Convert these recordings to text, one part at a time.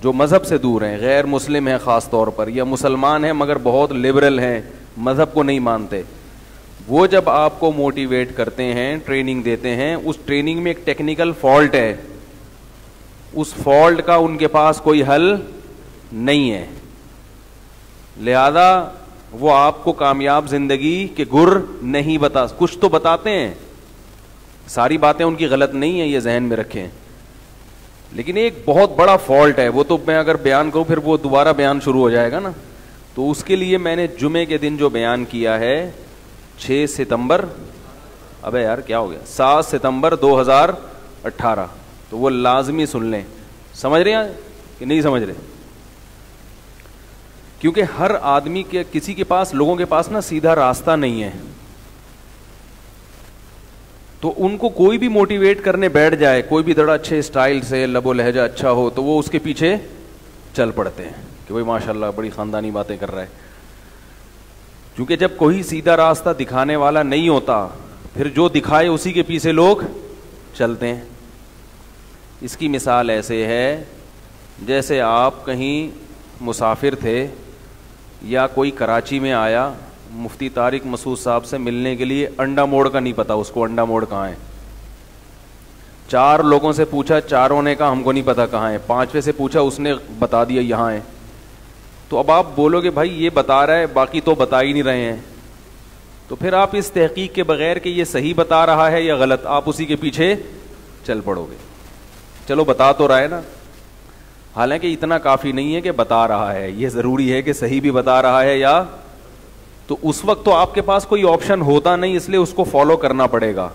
جو مذہب سے دور ہیں, غیر مسلم ہیں خاص طور پر, یا مسلمان ہیں مگر بہت لبرل ہیں, مذہب کو نہیں مانتے, وہ جب آپ کو موٹیویٹ کرتے ہیں, ٹریننگ دیتے ہیں, اس ٹریننگ میں ایک ٹیکنیکل فالٹ ہے, اس فالٹ کا ان کے پاس کوئی حل نہیں ہے, لہذا وہ آپ کو کامیاب زندگی کے گر نہیں بتا, کچھ تو بتاتے ہیں, ساری باتیں ان کی غلط نہیں ہیں, یہ ذہن میں رکھیں, لیکن ایک بہت بڑا فالٹ ہے, وہ تو میں اگر بیان کروں پھر وہ دوبارہ بیان شروع ہو جائے گا نا. تو اس کے لیے میں نے جمعے کے دن جو بیان کیا ہے 6 ستمبر, ابے یار کیا ہو گیا, 7 ستمبر 2018, تو وہ لازمی سن لیں. سمجھ رہے ہیں کہ نہیں سمجھ رہے؟ کیونکہ ہر آدمی کے, کسی کے پاس, لوگوں کے پاس نا سیدھا راستہ نہیں ہے, تو ان کو کوئی بھی موٹیویٹ کرنے بیٹھ جائے, کوئی بھی بڑا اچھے اسٹائل سے, لب و لہجہ اچھا ہو, تو وہ اس کے پیچھے چل پڑتے ہیں کہ بھائی ماشاء اللہ بڑی خاندانی باتیں کر رہا ہے. کیونکہ جب کوئی سیدھا راستہ دکھانے والا نہیں ہوتا, پھر جو دکھائے اسی کے پیچھے لوگ چلتے ہیں. اس کی مثال ایسے ہے جیسے آپ کہیں مسافر تھے, یا کوئی کراچی میں آیا, مفتی طارق مسعود صاحب سے ملنے کے لیے, انڈا موڑ کا نہیں پتا اس کو, انڈا موڑ کہاں ہے, 4 لوگوں سے پوچھا, چاروں نے کہا ہم کو نہیں پتا کہاں ہے, 5ویں سے پوچھا, اس نے بتا دیا یہاں ہے. تو اب آپ بولو گے بھائی یہ بتا رہا ہے, باقی تو بتا ہی نہیں رہے ہیں, تو پھر آپ اس تحقیق کے بغیر کہ یہ صحیح بتا رہا ہے یا غلط, آپ اسی کے پیچھے چل پڑو گے. چلو بتا تو رہا ہے نا, حالانکہ اتنا کافی نہیں ہے کہ بتا رہا ہے, یہ ضروری ہے کہ صحیح بھی بتا رہا ہے یا, تو اس وقت تو آپ کے پاس کوئی آپشن ہوتا نہیں, اس لیے اس کو فالو کرنا پڑے گا.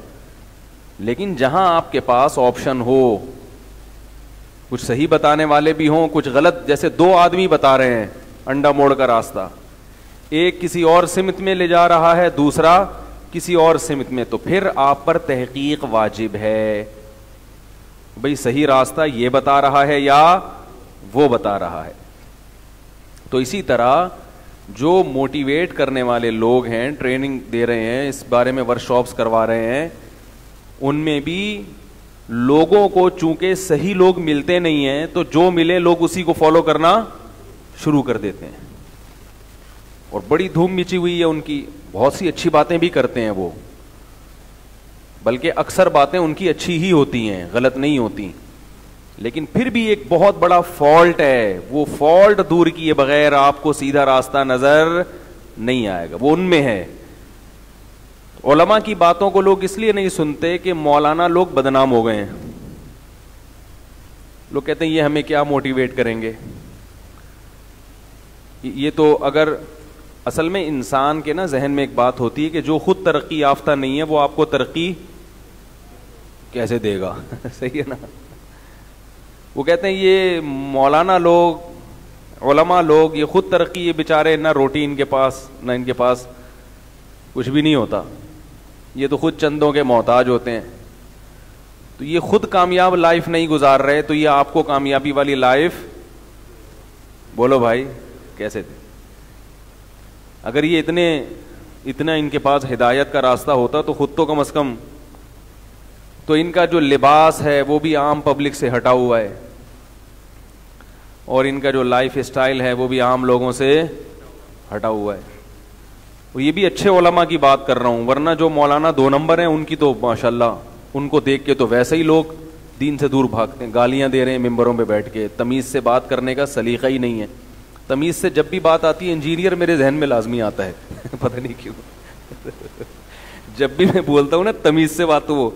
لیکن جہاں آپ کے پاس آپشن ہو, کچھ صحیح بتانے والے بھی ہوں, کچھ غلط, جیسے 2 آدمی بتا رہے ہیں انڈا موڑ کا راستہ, ایک کسی اور سمت میں لے جا رہا ہے, دوسرا کسی اور سمت میں, تو پھر آپ پر تحقیق واجب ہے, بھئی صحیح راستہ یہ بتا رہا ہے یا وہ بتا رہا ہے. تو اسی طرح جو موٹیویٹ کرنے والے لوگ ہیں, ٹریننگ دے رہے ہیں, اس بارے میں ورکشاپس کروا رہے ہیں, ان میں بھی لوگوں کو چونکہ صحیح لوگ ملتے نہیں ہیں, تو جو ملے لوگ اسی کو فالو کرنا شروع کر دیتے ہیں, اور بڑی دھوم مچی ہوئی ہے ان کی, بہت سی اچھی باتیں بھی کرتے ہیں وہ, بلکہ اکثر باتیں ان کی اچھی ہی ہوتی ہیں, غلط نہیں ہوتی, لیکن پھر بھی ایک بہت بڑا فالٹ ہے, وہ فالٹ دور کیے بغیر آپ کو سیدھا راستہ نظر نہیں آئے گا, وہ ان میں ہے. علماء کی باتوں کو لوگ اس لیے نہیں سنتے کہ مولانا لوگ بدنام ہو گئے ہیں, لوگ کہتے ہیں یہ ہمیں کیا موٹیویٹ کریں گے. یہ تو اگر اصل میں انسان کے نا ذہن میں ایک بات ہوتی ہے کہ جو خود ترقی یافتہ نہیں ہے وہ آپ کو ترقی کیسے دے گا, صحیح ہے نا. وہ کہتے ہیں یہ مولانا لوگ, علماء لوگ, یہ خود ترقی, یہ بیچارے نہ روٹی ان کے پاس, نہ ان کے پاس کچھ بھی نہیں ہوتا, یہ تو خود چندوں کے محتاج ہوتے ہیں, تو یہ خود کامیاب لائف نہیں گزار رہے, تو یہ آپ کو کامیابی والی لائف, بولو بھائی کیسے دے. اگر یہ اتنا ان کے پاس ہدایت کا راستہ ہوتا تو خود تو کم از کم, تو ان کا جو لباس ہے وہ بھی عام پبلک سے ہٹا ہوا ہے, اور ان کا جو لائف اسٹائل ہے وہ بھی عام لوگوں سے ہٹا ہوا ہے. یہ بھی اچھے علماء کی بات کر رہا ہوں, ورنہ جو مولانا 2 نمبر ہیں ان کی تو ماشاءاللہ, ان کو دیکھ کے تو ویسے ہی لوگ دین سے دور بھاگتے ہیں, گالیاں دے رہے ہیں ممبروں پہ بیٹھ کے, تمیز سے بات کرنے کا سلیقہ ہی نہیں ہے. تمیز سے جب بھی بات آتی ہے انجینئر میرے ذہن میں لازمی آتا ہے پتہ نہیں کیوں. جب بھی میں بولتا ہوں نا تمیز سے بات, تو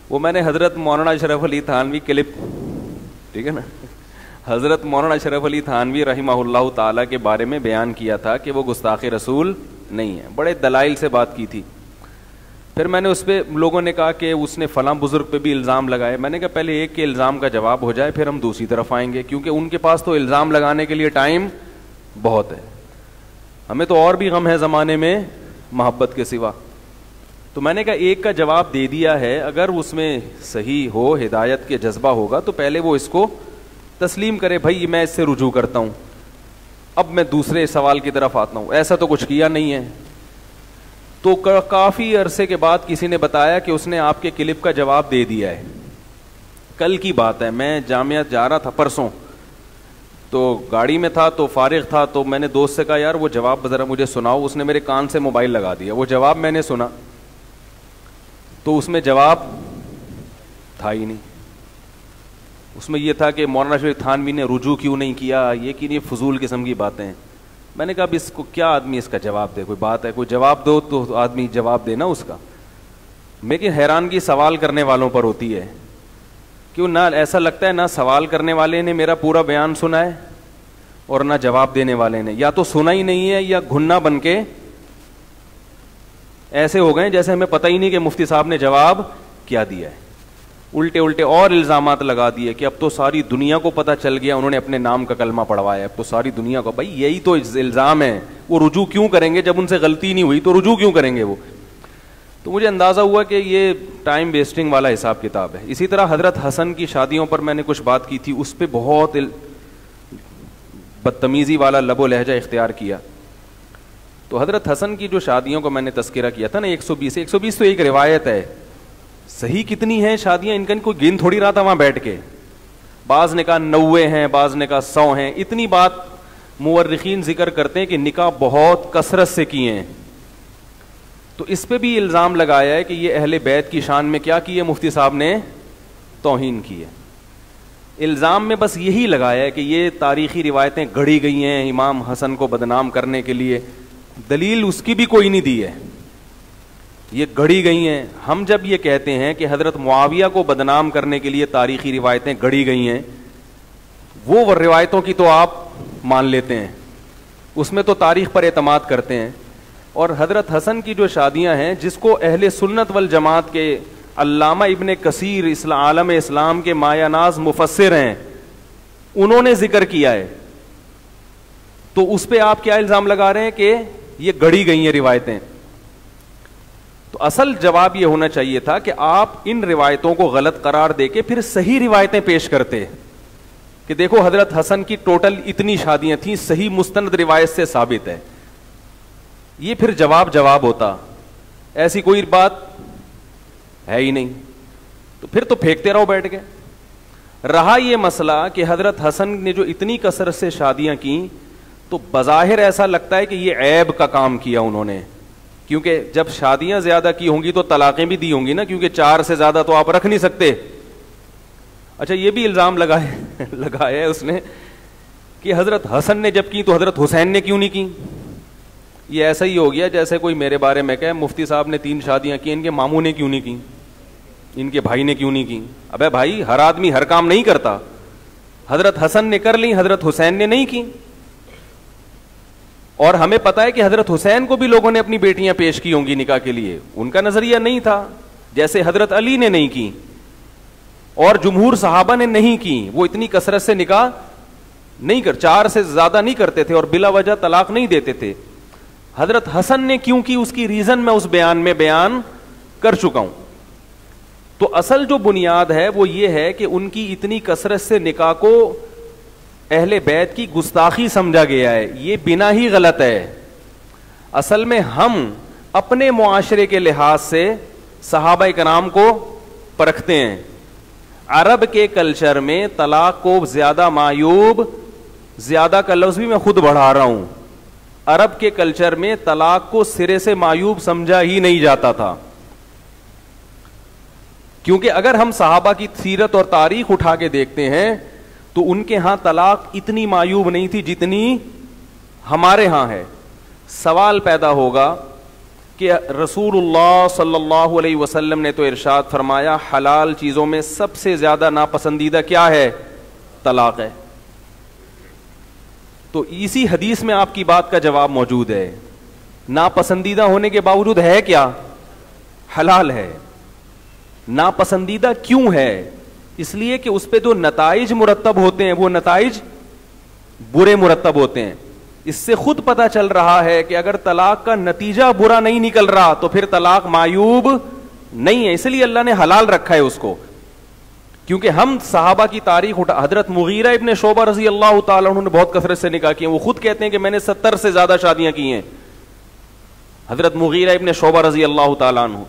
وہ میں نے حضرت مولانا اشرف علی تھانوی کلپ, ٹھیک ہے نا, حضرت مولانا اشرف علی تھانوی رحمہ اللہ تعالیٰ کے بارے میں بیان کیا تھا کہ وہ گستاخ رسول نہیں ہے, بڑے دلائل سے بات کی تھی. پھر میں نے اس پہ, لوگوں نے کہا کہ اس نے فلاں بزرگ پہ بھی الزام لگائے. میں نے کہا پہلے ایک کے الزام کا جواب ہو جائے پھر ہم دوسری طرف آئیں گے, کیونکہ ان کے پاس تو الزام لگانے کے لیے ٹائم بہت ہے, ہمیں تو اور بھی غم ہے زمانے میں محبت کے سوا. تو میں نے کہا ایک کا جواب دے دیا ہے, اگر اس میں صحیح ہو, ہدایت کے جذبہ ہوگا تو پہلے وہ اس کو تسلیم کرے, بھائی میں اس سے رجوع کرتا ہوں, اب میں دوسرے سوال کی طرف آتا ہوں. ایسا تو کچھ کیا نہیں ہے. تو کافی عرصے کے بعد کسی نے بتایا کہ اس نے آپ کے کلپ کا جواب دے دیا ہے. کل کی بات ہے, میں جامعہ جا رہا تھا پرسوں, تو گاڑی میں تھا تو فارغ تھا, تو میں نے دوست سے کہا یار وہ جواب ذرا مجھے سناؤ. اس نے میرے کان سے موبائل لگا دیا, وہ جواب میں نے سنا تو اس میں جواب تھا ہی نہیں. اس میں یہ تھا کہ مولانا شریف تھانوی نے رجوع کیوں نہیں کیا, یہ کہ نہیں, فضول قسم کی باتیں ہیں. میں نے کہا اب اس کو کیا آدمی اس کا جواب دے, کوئی بات ہے, کوئی جواب دو تو آدمی جواب دے نا اس کا. لیکن حیرانگی سوال کرنے والوں پر ہوتی ہے, کیوں نہ ایسا لگتا ہے نہ سوال کرنے والے نے میرا پورا بیان سنا ہے اور نہ جواب دینے والے نے, یا تو سنا ہی نہیں ہے یا گھننا بن کے ایسے ہو گئے جیسے ہمیں پتہ ہی نہیں کہ مفتی صاحب نے جواب کیا دیا ہے. الٹے الٹے اور الزامات لگا دیے کہ اب تو ساری دنیا کو پتہ چل گیا, انہوں نے اپنے نام کا کلمہ پڑھوایا, اب تو ساری دنیا کو. بھائی یہی تو الزام ہے, وہ رجوع کیوں کریں گے جب ان سے غلطی نہیں ہوئی, تو رجوع کیوں کریں گے وہ. تو مجھے اندازہ ہوا کہ یہ ٹائم ویسٹنگ والا حساب کتاب ہے. اسی طرح حضرت حسن کی شادیوں پر میں نے کچھ بات کی تھی, اس پہ بہت بدتمیزی والا لب و لہجہ اختیار کیا. تو حضرت حسن کی جو شادیوں کو میں نے تذکرہ کیا تھا نا, 120 تو ایک روایت ہے, صحیح کتنی ہیں شادیاں ان کا کوئی گن تھوڑی رہا تھا وہاں بیٹھ کے. بعض نے کہا 90 ہیں, بعض نے کہا 100 ہیں. اتنی بات مورخین ذکر کرتے ہیں کہ نکاح بہت کثرت سے کیے ہیں. تو اس پہ بھی الزام لگایا ہے کہ یہ اہل بیت کی شان میں کیا کی ہے, مفتی صاحب نے توہین کی ہے. الزام میں بس یہی لگایا ہے کہ یہ تاریخی روایتیں گھڑی گئی ہیں امام حسن کو بدنام کرنے کے لیے. دلیل اس کی بھی کوئی نہیں دی ہے, یہ گھڑی گئی ہیں. ہم جب یہ کہتے ہیں کہ حضرت معاویہ کو بدنام کرنے کے لیے تاریخی روایتیں گھڑی گئی ہیں, وہ روایتوں کی تو آپ مان لیتے ہیں, اس میں تو تاریخ پر اعتماد کرتے ہیں. اور حضرت حسن کی جو شادیاں ہیں, جس کو اہل سنت والجماعت کے علامہ ابن کثیر عالم اسلام کے مایہ ناز مفسر ہیں, انہوں نے ذکر کیا ہے, تو اس پہ آپ کیا الزام لگا رہے ہیں کہ یہ گھڑی گئی ہیں روایتیں. تو اصل جواب یہ ہونا چاہیے تھا کہ آپ ان روایتوں کو غلط قرار دے کے پھر صحیح روایتیں پیش کرتے کہ دیکھو حضرت حسن کی ٹوٹل اتنی شادیاں تھیں, صحیح مستند روایت سے ثابت ہے. یہ پھر جواب ہوتا, ایسی کوئی بات ہے ہی نہیں. تو پھر تو پھینکتے رہو بیٹھ کے. رہا یہ مسئلہ کہ حضرت حسن نے جو اتنی کثرت سے شادیاں کی, تو بظاہر ایسا لگتا ہے کہ یہ عیب کا کام کیا انہوں نے, کیونکہ جب شادیاں زیادہ کی ہوں گی تو طلاقیں بھی دی ہوں گی نا, کیونکہ 4 سے زیادہ تو آپ رکھ نہیں سکتے. اچھا یہ بھی الزام لگایا ہے اس نے کہ حضرت حسن نے جب کی تو حضرت حسین نے کیوں نہیں کی. یہ ایسا ہی ہو گیا جیسے کوئی میرے بارے میں کہے مفتی صاحب نے 3 شادیاں کی, ان کے ماموں نے کیوں نہیں کی, ان کے بھائی نے کیوں نہیں کی. ابے بھائی, ہر آدمی ہر کام نہیں کرتا. حضرت حسن نے کر لی, حضرت حسین نے نہیں کی. اور ہمیں پتا ہے کہ حضرت حسین کو بھی لوگوں نے اپنی بیٹیاں پیش کی ہوں گی نکاح کے لیے, ان کا نظریہ نہیں تھا, جیسے حضرت علی نے نہیں کی اور جمہور صحابہ نے نہیں کی. وہ اتنی کثرت سے نکاح نہیں 4 سے زیادہ نہیں کرتے تھے اور بلا وجہ طلاق نہیں دیتے تھے. حضرت حسن نے کیوں کی, اس کی ریزن میں اس بیان میں بیان کر چکا ہوں. تو اصل جو بنیاد ہے وہ یہ ہے کہ ان کی اتنی کثرت سے نکاح کو اہل بیت کی گستاخی سمجھا گیا ہے. یہ بنا ہی غلط ہے. اصل میں ہم اپنے معاشرے کے لحاظ سے صحابہ کرام کو پرکھتے ہیں. عرب کے کلچر میں طلاق کو زیادہ معیوب, زیادہ کا لفظ بھی میں خود بڑھا رہا ہوں, عرب کے کلچر میں طلاق کو سرے سے معیوب سمجھا ہی نہیں جاتا تھا. کیونکہ اگر ہم صحابہ کی سیرت اور تاریخ اٹھا کے دیکھتے ہیں تو ان کے ہاں طلاق اتنی معیوب نہیں تھی جتنی ہمارے ہاں ہے. سوال پیدا ہوگا کہ رسول اللہ صلی اللہ علیہ وسلم نے تو ارشاد فرمایا حلال چیزوں میں سب سے زیادہ ناپسندیدہ کیا ہے, طلاق ہے. تو اسی حدیث میں آپ کی بات کا جواب موجود ہے. ناپسندیدہ ہونے کے باوجود ہے کیا, حلال ہے. ناپسندیدہ کیوں ہے؟ اس لیے کہ اس پہ جو نتائج مرتب ہوتے ہیں وہ نتائج برے مرتب ہوتے ہیں. اس سے خود پتا چل رہا ہے کہ اگر طلاق کا نتیجہ برا نہیں نکل رہا تو پھر طلاق معیوب نہیں ہے. اس لیے اللہ نے حلال رکھا ہے اس کو. کیونکہ ہم صحابہ کی تاریخ اٹھا, حضرت مغیرہ ابن شعبہ رضی اللہ تعالیٰ عنہ نے بہت کثرت سے نکاح کیے. وہ خود کہتے ہیں کہ میں نے 70 سے زیادہ شادیاں کی ہیں. حضرت مغیرہ ابن شعبہ رضی اللہ تعالیٰ عنہ,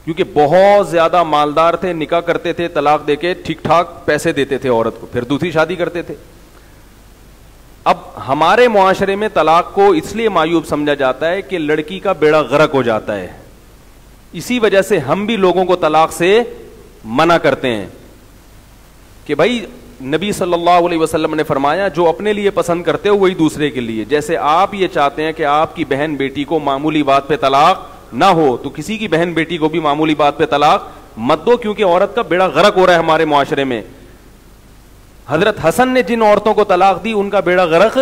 کیونکہ بہت زیادہ مالدار تھے, نکاح کرتے تھے, طلاق دے کے ٹھیک ٹھاک پیسے دیتے تھے عورت کو, پھر دوسری شادی کرتے تھے. ہمارے معاشرے میں طلاق کو اس لیے معیوب سمجھا جاتا ہے کہ لڑکی کا بیڑا غرق ہو جاتا ہے. اسی وجہ سے ہم بھی لوگوں کو طلاق سے منع کرتے ہیں کہ بھائی نبی صلی اللہ علیہ وسلم نے فرمایا جو اپنے لیے پسند کرتے ہو وہی دوسرے کے لیے. جیسے آپ یہ چاہتے ہیں کہ آپ کی بہن بیٹی کو معمولی بات پہ طلاق نہ ہو, تو کسی کی بہن بیٹی کو بھی معمولی بات پہ طلاق مت دو, کیونکہ عورت کا بیڑا غرق ہو رہا ہے ہمارے معاشرے میں. حضرت حسن نے جن عورتوں کو طلاق دی ان کا بیڑا غرق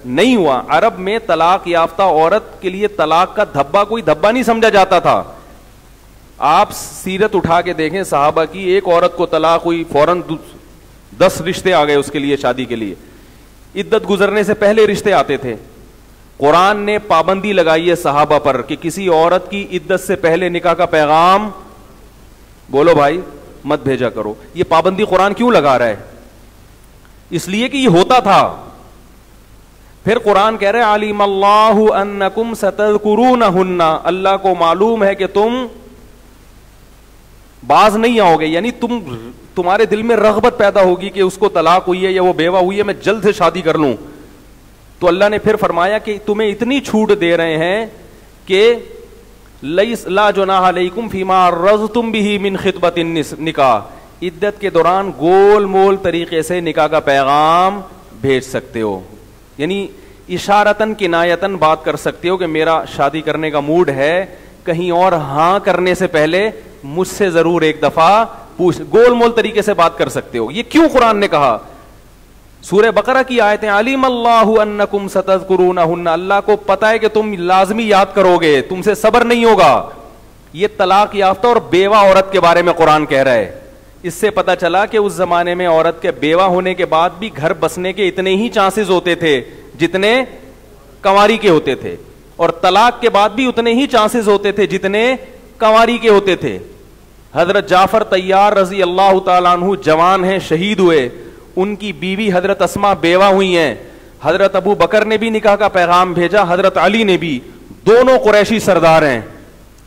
نہیں ہوا. عرب میں طلاق یافتہ عورت کے لیے طلاق کا دھبا کوئی دھبا نہیں سمجھا جاتا تھا. آپ سیرت اٹھا کے دیکھیں صحابہ کی, ایک عورت کو طلاق ہوئی فوراً 10 رشتے آ گئے اس کے لیے شادی کے لیے. عدت گزرنے سے پہلے رشتے آتے تھے. قرآن نے پابندی لگائی ہے صحابہ پر کہ کسی عورت کی عدت سے پہلے نکاح کا پیغام بولو بھائی مت بھیجا کرو. یہ پابندی قرآن کیوں لگا رہا ہے؟ اس لیے کہ یہ ہوتا تھا. پھر قرآن کہہ رہے علیم اللہ انکم ستذکرونہن, اللہ کو معلوم ہے کہ تم باز نہیں آؤ گے, یعنی تمہارے دل میں رغبت پیدا ہوگی کہ اس کو طلاق ہوئی ہے یا وہ بیوہ ہوئی ہے, میں جلد سے شادی کر لوں. تو اللہ نے پھر فرمایا کہ تمہیں اتنی چھوٹ دے رہے ہیں کہ لا جناح علیکم فیما عرضتم بہ من خطبۃ النکاح, عدت کے دوران گول مول طریقے سے نکاح کا پیغام بھیج سکتے ہو, یعنی اشارتاً کنایتاً بات کر سکتے ہو کہ میرا شادی کرنے کا موڈ ہے, کہیں اور ہاں کرنے سے پہلے مجھ سے ضرور ایک دفعہ پوچھ, گول مول طریقے سے بات کر سکتے ہو. یہ کیوں قرآن نے کہا؟ سورہ بقرہ کی آیتیں علیم اللہ انکم ستذکرونہن, اللہ کو پتا ہے کہ تم لازمی یاد کرو گے, تم سے صبر نہیں ہوگا. یہ طلاق یافتہ اور بیوہ عورت کے بارے میں قرآن کہہ رہا ہے. اس سے پتا چلا کہ اس زمانے میں عورت کے بیوہ ہونے کے بعد بھی گھر بسنے کے اتنے ہی چانسز ہوتے تھے جتنے کنواری کے ہوتے تھے, اور طلاق کے بعد بھی اتنے ہی چانسز ہوتے تھے جتنے کنواری کے ہوتے تھے. حضرت جعفر طیار رضی اللہ تعالیٰ عنہ جوان ہیں, شہید ہوئے, ان کی بیوی حضرت اسماء بیوہ ہوئی ہیں. حضرت ابو بکر نے بھی نکاح کا پیغام بھیجا, حضرت علی نے بھی, دونوں قریشی سردار ہیں,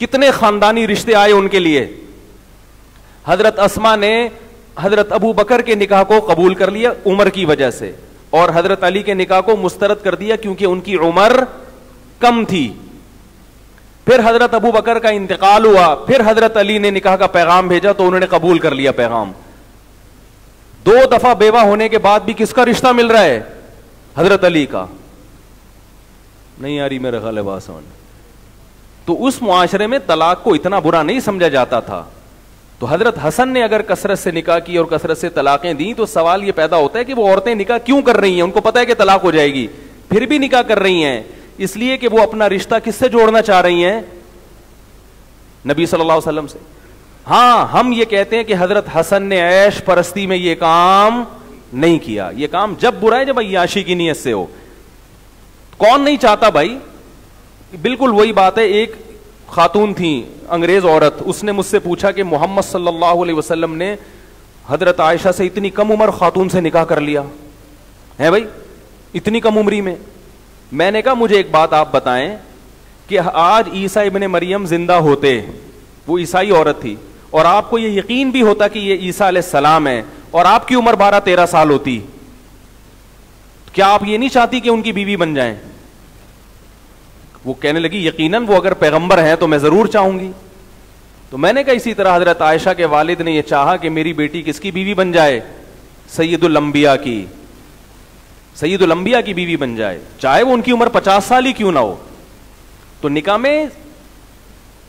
کتنے خاندانی رشتے آئے ان کے لیے. حضرت اسماء نے حضرت ابو بکر کے نکاح کو قبول کر لیا عمر کی وجہ سے, اور حضرت علی کے نکاح کو مسترد کر دیا کیونکہ ان کی عمر کم تھی. پھر حضرت ابو بکر کا انتقال ہوا, پھر حضرت علی نے نکاح کا پیغام بھیجا تو انہوں نے قبول کر لیا پیغام. 2 دفعہ بیوہ ہونے کے بعد بھی کس کا رشتہ مل رہا ہے؟ حضرت علی کا. نہیں آ رہی میرے خیال ہے بات سمجھ. تو اس معاشرے میں طلاق کو اتنا برا نہیں سمجھا جاتا تھا. تو حضرت حسن نے اگر کثرت سے نکاح کی اور کثرت سے طلاقیں دیں تو سوال یہ پیدا ہوتا ہے کہ وہ عورتیں نکاح کیوں کر رہی ہیں؟ ان کو پتا ہے کہ طلاق ہو جائے گی, پھر بھی نکاح کر رہی ہیں. اس لیے کہ وہ اپنا رشتہ کس سے جوڑنا چاہ رہی ہیں؟ نبی صلی اللہ علیہ وسلم سے. ہاں ہم یہ کہتے ہیں کہ حضرت حسن نے عیش پرستی میں یہ کام نہیں کیا. یہ کام جب برا ہے جب عیاشی کی نیت سے ہو. کون نہیں چاہتا بھائی؟ بالکل وہی بات ہے. ایک خاتون تھی انگریز عورت, اس نے مجھ سے پوچھا کہ محمد صلی اللہ علیہ وسلم نے حضرت عائشہ سے اتنی کم عمر خاتون سے نکاح کر لیا ہے بھائی, اتنی کم عمری میں. میں نے کہا مجھے ایک بات آپ بتائیں کہ آج عیسیٰ ابن مریم زندہ ہوتے, وہ عیسائی عورت تھی, اور آپ کو یہ یقین بھی ہوتا کہ یہ عیسیٰ علیہ السلام ہے, اور آپ کی عمر 12-13 سال ہوتی, کیا آپ یہ نہیں چاہتی کہ ان کی بیوی بن جائیں؟ وہ کہنے لگی یقیناً وہ اگر پیغمبر ہیں تو میں ضرور چاہوں گی. تو میں نے کہا اسی طرح حضرت عائشہ کے والد نے یہ چاہا کہ میری بیٹی کس کی بیوی بن جائے؟ سید الانبیاء کی, سید الانبیاء کی بیوی بن جائے, چاہے وہ ان کی عمر 50 سال ہی کیوں نہ ہو. تو نکاح میں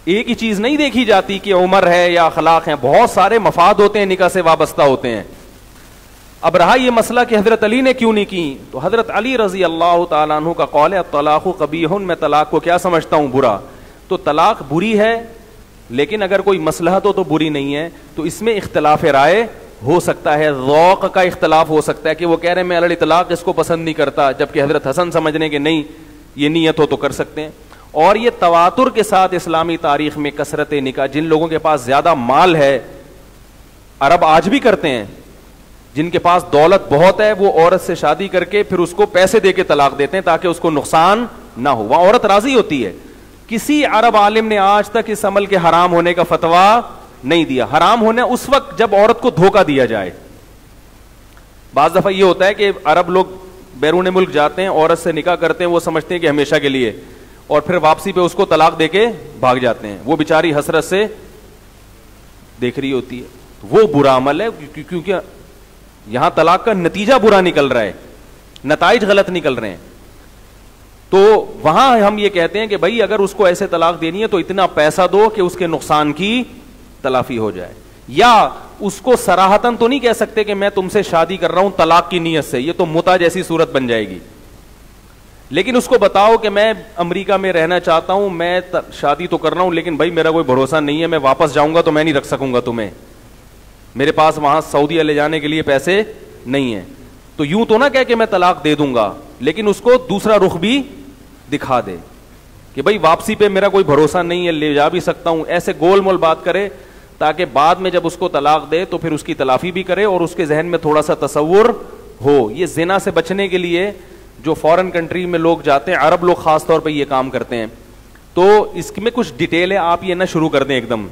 ایک ہی چیز نہیں دیکھی جاتی کہ عمر ہے یا اخلاق ہیں, بہت سارے مفاد ہوتے ہیں نکاح سے وابستہ ہوتے ہیں. اب رہا یہ مسئلہ کہ حضرت علی نے کیوں نہیں کی, تو حضرت علی رضی اللہ تعالیٰ عنہ کا قول ہے الطلاق قبیح, میں طلاق کو کیا سمجھتا ہوں؟ برا. تو طلاق بری ہے, لیکن اگر کوئی مصلحت ہو تو بری نہیں ہے. تو اس میں اختلاف رائے ہو سکتا ہے, ذوق کا اختلاف ہو سکتا ہے کہ وہ کہہ رہے ہیں میں علی اطلاق اس کو پسند نہیں کرتا, جبکہ حضرت حسن سمجھنے کہ نہیں یہ نیت ہو تو کر سکتے ہیں. اور یہ تواتر کے ساتھ اسلامی تاریخ میں کثرت نکاح, جن لوگوں کے پاس زیادہ مال ہے, عرب آج بھی کرتے ہیں, جن کے پاس دولت بہت ہے وہ عورت سے شادی کر کے پھر اس کو پیسے دے کے طلاق دیتے ہیں تاکہ اس کو نقصان نہ ہو, وہاں عورت راضی ہوتی ہے. کسی عرب عالم نے آج تک اس عمل کے حرام ہونے کا فتویٰ نہیں دیا. حرام ہونا اس وقت جب عورت کو دھوکہ دیا جائے. بعض دفعہ یہ ہوتا ہے کہ عرب لوگ بیرون ملک جاتے ہیں, عورت سے نکاح کرتے ہیں, وہ سمجھتے ہیں کہ ہمیشہ کے لیے, اور پھر واپسی پہ اس کو طلاق دے کے بھاگ جاتے ہیں. وہ بیچاری حسرت سے دیکھ رہی ہوتی ہے. وہ برا عمل ہے, کیونکہ یہاں طلاق کا نتیجہ برا نکل رہا ہے, نتائج غلط نکل رہے ہیں. تو وہاں ہم یہ کہتے ہیں کہ بھائی اگر اس کو ایسے طلاق دینی ہے تو اتنا پیسہ دو کہ اس کے نقصان کی تلافی ہو جائے. یا اس کو صراحتاً تو نہیں کہہ سکتے کہ میں تم سے شادی کر رہا ہوں طلاق کی نیت سے, یہ تو متع جیسی صورت بن جائے گی. لیکن اس کو بتاؤ کہ میں امریکہ میں رہنا چاہتا ہوں, میں شادی تو کر رہا ہوں لیکن بھائی میرا کوئی بھروسہ نہیں ہے, میں واپس جاؤں گا تو میں نہیں رکھ سکوں گا تمہیں, میرے پاس وہاں سعودیہ لے جانے کے لیے پیسے نہیں ہیں. تو یوں تو نہ کہہ کہ میں طلاق دے دوں گا, لیکن اس کو دوسرا رخ بھی دکھا دے کہ بھائی واپسی پہ میرا کوئی بھروسہ نہیں ہے, لے جا بھی سکتا ہوں. ایسے گول مول بات کرے تاکہ بعد میں جب اس کو طلاق دے تو پھر اس کی تلافی بھی کرے اور اس کے ذہن میں تھوڑا سا تصور ہو. یہ زنا سے بچنے کے لیے جو فورن کنٹری میں لوگ جاتے ہیں, عرب لوگ خاص طور پہ یہ کام کرتے ہیں. تو اس میں کچھ ڈیٹیل ہے, آپ یہ نہ شروع کر دیں ایک دم,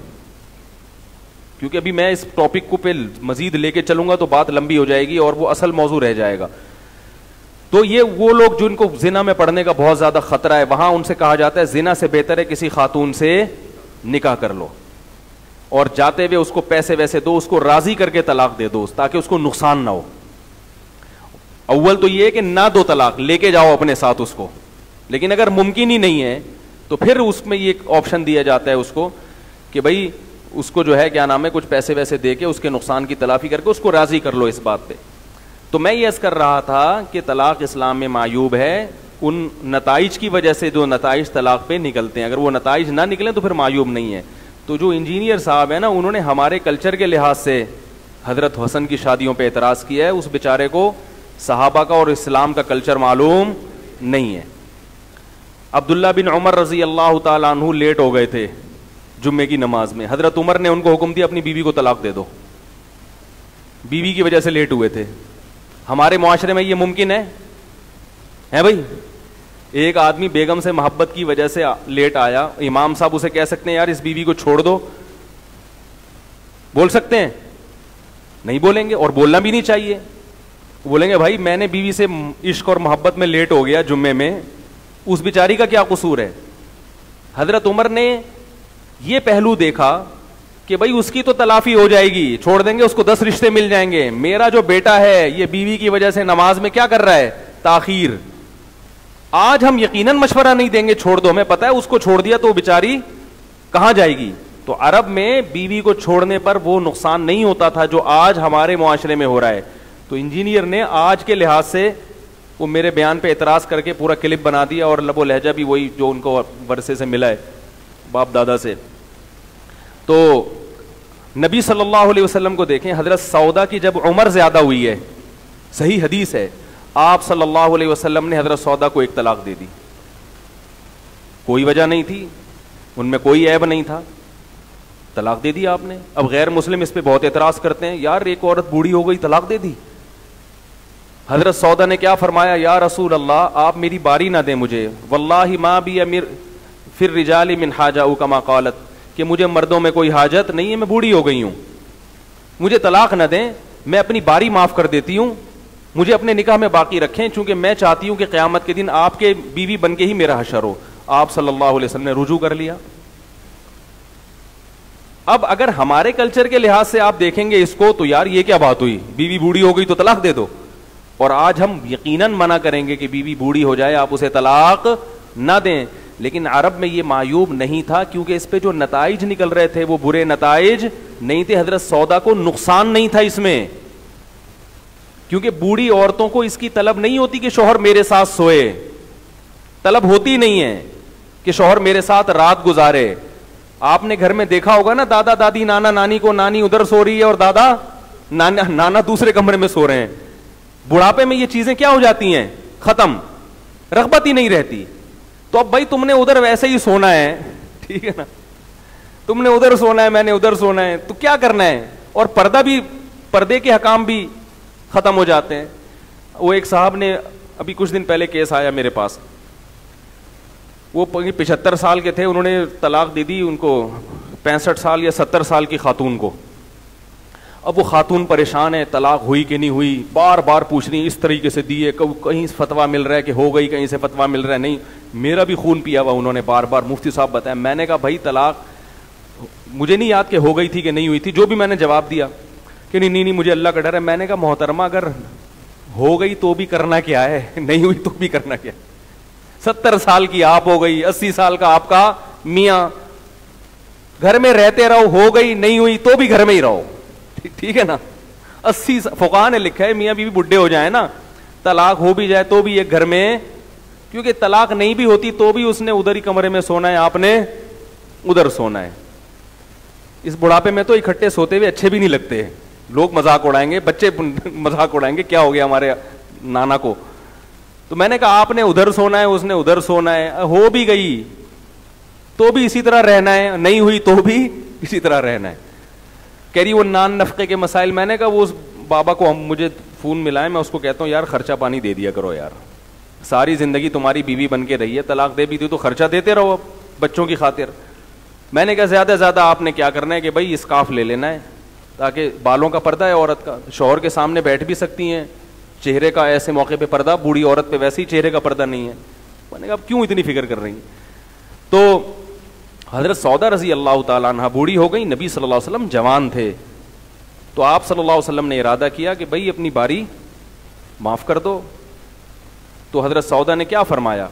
کیونکہ ابھی میں اس ٹاپک کو پہ مزید لے کے چلوں گا تو بات لمبی ہو جائے گی اور وہ اصل موضوع رہ جائے گا. تو یہ وہ لوگ جن کو زنا میں پڑنے کا بہت زیادہ خطرہ ہے, وہاں ان سے کہا جاتا ہے زنا سے بہتر ہے کسی خاتون سے نکاح کر لو, اور جاتے ہوئے اس کو پیسے ویسے دو, اس کو راضی کر کے طلاق دے دو تاکہ اس کو نقصان نہ ہو. اول تو یہ ہے کہ نہ دو طلاق, لے کے جاؤ اپنے ساتھ اس کو. لیکن اگر ممکن ہی نہیں ہے تو پھر اس میں یہ آپشن دیا جاتا ہے اس کو کہ بھائی اس کو جو ہے کیا نام ہے کچھ پیسے ویسے دے کے اس کے نقصان کی تلافی کر کے اس کو راضی کر لو اس بات پہ. تو میں یہ عرض کر رہا تھا کہ طلاق اسلام میں معیوب ہے ان نتائج کی وجہ سے جو نتائج طلاق پہ نکلتے ہیں. اگر وہ نتائج نہ نکلیں تو پھر معیوب نہیں ہے. تو جو انجینئر صاحب ہیں نا, انہوں نے ہمارے کلچر کے لحاظ سے حضرت حسن کی شادیوں پہ اعتراض کیا ہے. اس بیچارے کو صحابہ کا اور اسلام کا کلچر معلوم نہیں ہے. عبداللہ بن عمر رضی اللہ تعالیٰ عنہ لیٹ ہو گئے تھے جمعے کی نماز میں. حضرت عمر نے ان کو حکم دیا اپنی بیوی کو طلاق دے دو, بیوی کی وجہ سے لیٹ ہوئے تھے. ہمارے معاشرے میں یہ ممکن ہے بھائی؟ ایک آدمی بیگم سے محبت کی وجہ سے لیٹ آیا, امام صاحب اسے کہہ سکتے ہیں یار اس بیوی کو چھوڑ دو؟ بول سکتے ہیں؟ نہیں بولیں گے, اور بولنا بھی نہیں چاہیے. بولیں گے بھائی میں نے بیوی سے عشق اور محبت میں لیٹ ہو گیا جمعے میں, اس بیچاری کا کیا قصور ہے؟ حضرت عمر نے یہ پہلو دیکھا کہ بھائی اس کی تو تلافی ہو جائے گی, چھوڑ دیں گے اس کو 10 رشتے مل جائیں گے. میرا جو بیٹا ہے یہ بیوی کی وجہ سے نماز میں کیا کر رہا ہے؟ تاخیر. آج ہم یقیناً مشورہ نہیں دیں گے چھوڑ دو, ہمیں پتا ہے اس کو چھوڑ دیا تو بیچاری کہاں جائے گی. تو عرب میں بیوی کو چھوڑنے پر وہ نقصان نہیں ہوتا تھا جو آج ہمارے معاشرے میں ہو رہا ہے. تو انجینئر نے آج کے لحاظ سے وہ میرے بیان پہ اعتراض کر کے پورا کلپ بنا دیا, اور لب و لہجہ بھی وہی جو ان کو ورثے سے ملا ہے باپ دادا سے. تو نبی صلی اللہ علیہ وسلم کو دیکھیں, حضرت سودا کی جب عمر زیادہ ہوئی ہے, صحیح حدیث ہے, آپ صلی اللہ علیہ وسلم نے حضرت سودا کو ایک طلاق دے دی. کوئی وجہ نہیں تھی, ان میں کوئی عیب نہیں تھا, طلاق دے دی آپ نے. اب غیر مسلم اس پہ بہت اعتراض کرتے ہیں, یار ایک عورت بوڑھی ہو گئی طلاق دے دی. حضرت سودا نے کیا فرمایا, یا رسول اللہ آپ میری باری نہ دیں مجھے, واللہ ما بی امیر فی الرجال من حاجہ او کما قالت, کہ مجھے مردوں میں کوئی حاجت نہیں ہے, میں بوڑھی ہو گئی ہوں, مجھے طلاق نہ دیں, میں اپنی باری معاف کر دیتی ہوں, مجھے اپنے نکاح میں باقی رکھیں, چونکہ میں چاہتی ہوں کہ قیامت کے دن آپ کے بیوی بن کے ہی میرا حشر ہو. آپ صلی اللہ علیہ وسلم نے رجوع کر لیا. اب اگر ہمارے کلچر کے لحاظ سے آپ دیکھیں گے اس کو تو یار یہ کیا بات ہوئی, بیوی بوڑھی ہو گئی تو طلاق دے دو. اور آج ہم یقیناً منع کریں گے کہ بیوی بوڑھی ہو جائے آپ اسے طلاق نہ دیں. لیکن عرب میں یہ معیوب نہیں تھا, کیونکہ اس پہ جو نتائج نکل رہے تھے وہ برے نتائج نہیں تھے. حضرت سودا کو نقصان نہیں تھا اس میں, کیونکہ بوڑھی عورتوں کو اس کی طلب نہیں ہوتی کہ شوہر میرے ساتھ سوئے, طلب ہوتی نہیں ہے کہ شوہر میرے ساتھ رات گزارے. آپ نے گھر میں دیکھا ہوگا نا, دادا دادی نانا نانی کو, نانی ادھر سو رہی ہے اور دادا نانا دوسرے کمرے میں سو رہے ہیں. بڑھاپے میں یہ چیزیں کیا ہو جاتی ہیں, ختم, رغبت ہی نہیں رہتی. تو اب بھائی تم نے ادھر ویسے ہی سونا ہے, ٹھیک ہے نا, تم نے ادھر سونا ہے, میں نے ادھر سونا ہے, تو کیا کرنا ہے. اور پردہ بھی, پردے کے حکام بھی ختم ہو جاتے ہیں. وہ ایک صاحب نے ابھی کچھ دن پہلے کیس آیا میرے پاس, وہ 75 سال کے تھے, انہوں نے طلاق دے دی ان کو 65 سال یا 70 سال کی خاتون کو. اب وہ خاتون پریشان ہے, طلاق ہوئی کہ نہیں ہوئی, بار بار پوچھ رہی, اس طریقے سے دیے, کہیں فتویٰ مل رہا ہے کہ ہو گئی, کہیں سے فتویٰ مل رہا ہے نہیں. میرا بھی خون پیا ہوا, انہوں نے بار بار مفتی صاحب بتایا. میں نے کہا بھائی طلاق مجھے نہیں یاد کہ ہو گئی تھی کہ نہیں ہوئی تھی, جو بھی میں نے جواب دیا کہ نہیں مجھے اللہ کا ڈر ہے. میں نے کہا محترمہ اگر ہو گئی تو بھی کرنا کیا ہے, نہیں ہوئی تو بھی کرنا کیا ہے. 70 سال کی آپ ہو گئی, 80 سال کا آپ کا میاں, گھر میں رہتے رہو, ہو گئی نہیں ہوئی تو بھی گھر میں ہی رہو, ٹھیک ہے نا. 80 فقہاء نے لکھا ہے میاں بیوی بڈھے ہو جائیں نا, طلاق ہو بھی جائے تو بھی ایک گھر میں, کیونکہ طلاق نہیں بھی ہوتی تو بھی اس نے ادھر ہی کمرے میں سونا ہے, آپ نے ادھر سونا ہے. اس بڑھاپے میں تو اکٹھے سوتے ہوئے اچھے بھی نہیں لگتے, لوگ مذاق اڑائیں گے, بچے مذاق اڑائیں گے, کیا ہو گیا ہمارے نانا کو. تو میں نے کہا آپ نے ادھر سونا ہے, اس نے ادھر سونا ہے, ہو بھی گئی تو بھی اسی طرح رہنا ہے, نہیں ہوئی تو بھی اسی طرح رہنا ہے. کہہ رہی وہ نان نفقے کے مسائل. میں نے کہا وہ اس بابا کو مجھے فون ملا ہے, میں اس کو کہتا ہوں یار خرچہ پانی دے دیا کرو یار, ساری زندگی تمہاری بیوی بن کے رہی ہے, طلاق دے بھی تھی تو خرچہ دیتے رہو بچوں کی خاطر. میں نے کہا زیادہ زیادہ آپ نے کیا کرنا ہے کہ بھائی اسکارف لے لینا ہے, تاکہ بالوں کا پردہ ہے عورت کا, شوہر کے سامنے بیٹھ بھی سکتی ہیں, چہرے کا ایسے موقع پہ پردہ, بوڑھی عورت پہ ویسے ہی چہرے کا پردہ نہیں ہے. میں نے کہا اب کیوں اتنی فکر کر رہی ہیں. تو حضرت سودا رضی اللہ تعالیٰ عنہ بوڑھی ہو گئی, نبی صلی اللہ علیہ وسلم جوان تھے, تو آپ صلی اللہ علیہ وسلم نے ارادہ کیا کہ بھائی اپنی باری معاف کر دو. تو حضرت سودا نے کیا فرمایا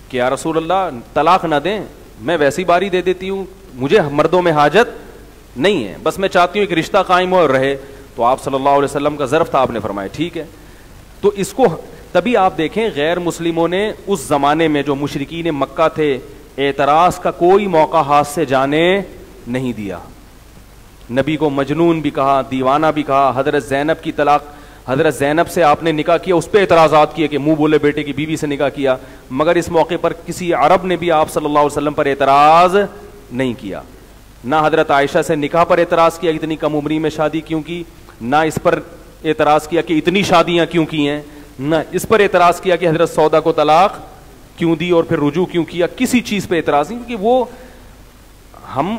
کہ یا رسول اللہ طلاق نہ دیں, میں ویسی باری دے دیتی ہوں, مجھے مردوں میں حاجت نہیں ہے, بس میں چاہتی ہوں ایک رشتہ قائم ہو اور رہے. تو آپ صلی اللہ علیہ وسلم کا ظرف تھا, آپ نے فرمایا ٹھیک ہے. تو اس کو تبھی آپ دیکھیں غیر مسلموں نے اس زمانے میں جو مشرکین مکہ تھے, اعتراض کا کوئی موقع ہاتھ سے جانے نہیں دیا. نبی کو مجنون بھی کہا, دیوانہ بھی کہا. حضرت زینب کی طلاق, حضرت زینب سے آپ نے نکاح کیا, اس پہ اعتراضات کیے کہ منہ بولے بیٹے کی بیوی سے نکاح کیا, مگر اس موقع پر کسی عرب نے بھی آپ صلی اللہ علیہ وسلم پر اعتراض نہیں کیا. نہ حضرت عائشہ سے نکاح پر اعتراض کیا اتنی کم عمری میں شادی کیوں کی, نہ اس پر اعتراض کیا کہ اتنی شادیاں کیوں کی ہیں, نہ اس پر اعتراض کیا کہ حضرت سودا کو طلاق کیوں دی اور پھر رجوع کیوں کیا. کسی چیز پہ اعتراض نہیں, کیونکہ وہ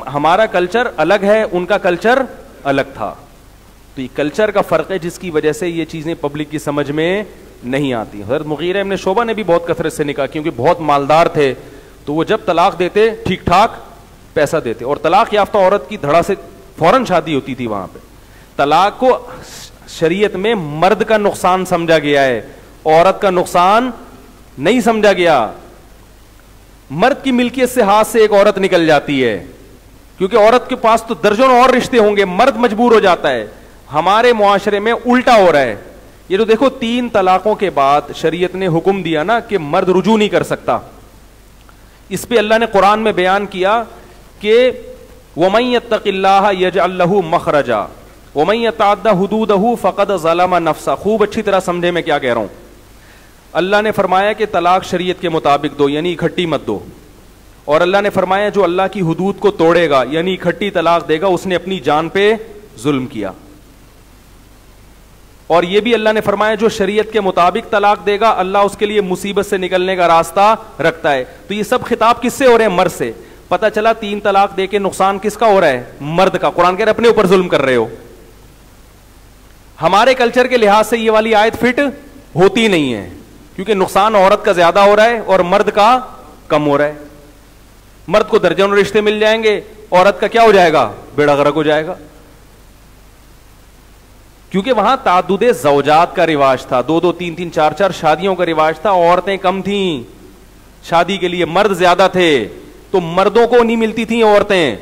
ہمارا کلچر الگ ہے, ان کا کلچر الگ تھا. تو یہ کلچر کا فرق ہے جس کی وجہ سے یہ چیزیں پبلک کی سمجھ میں نہیں آتی. حضرت مغیرہ ابن شعبہ نے بھی بہت کثرت سے نکاح, کیونکہ بہت مالدار تھے, تو وہ جب طلاق دیتے ٹھیک ٹھاک پیسہ دیتے, اور طلاق یافتہ عورت کی دھڑا سے فوراً شادی ہوتی تھی وہاں پہ. طلاق کو شریعت میں مرد کا نقصان سمجھا گیا ہے, عورت کا نقصان نہیں سمجھا گیا. مرد کی ملکیت سے ہاتھ سے ایک عورت نکل جاتی ہے, کیونکہ عورت کے پاس تو درجنوں اور رشتے ہوں گے, مرد مجبور ہو جاتا ہے. ہمارے معاشرے میں الٹا ہو رہا ہے. یہ تو دیکھو 3 طلاقوں کے بعد شریعت نے حکم دیا نا کہ مرد رجوع نہیں کر سکتا. اس پہ اللہ نے قرآن میں بیان کیا کہ وَمَن يَتَّقِ اللَّهَ يَجْعَل لَّهُ مَخْرَجًا وَمَن يَتَعَدَّ حُدُودَهُ فَقَدْ ظَلَمَ نَفْسَهُ. خوب اچھی طرح سمجھے میں کیا کہہ رہا ہوں. اللہ نے فرمایا کہ طلاق شریعت کے مطابق دو, یعنی اکٹھی مت دو. اور اللہ نے فرمایا جو اللہ کی حدود کو توڑے گا یعنی اکٹھی طلاق دے گا, اس نے اپنی جان پہ ظلم کیا. اور یہ بھی اللہ نے فرمایا جو شریعت کے مطابق طلاق دے گا اللہ اس کے لیے مصیبت سے نکلنے کا راستہ رکھتا ہے. تو یہ سب خطاب کس سے ہو رہے ہیں؟ مرد سے. پتہ چلا 3 طلاق دے کے نقصان کس کا ہو رہا ہے؟ مرد کا. قرآن کہہ رہا ہے اپنے اوپر ظلم کر رہے ہو. ہمارے کلچر کے لحاظ سے یہ والی آیت فٹ ہوتی نہیں ہے, کیونکہ نقصان عورت کا زیادہ ہو رہا ہے اور مرد کا کم ہو رہا ہے. مرد کو درجنوں رشتے مل جائیں گے, عورت کا کیا ہو جائے گا؟ بیڑا غرق ہو جائے گا. کیونکہ وہاں تعدد زوجات کا رواج تھا, 2 3 3 4 4 شادیوں کا رواج تھا. عورتیں کم تھیں شادی کے لیے, مرد زیادہ تھے, تو مردوں کو نہیں ملتی تھیں عورتیں.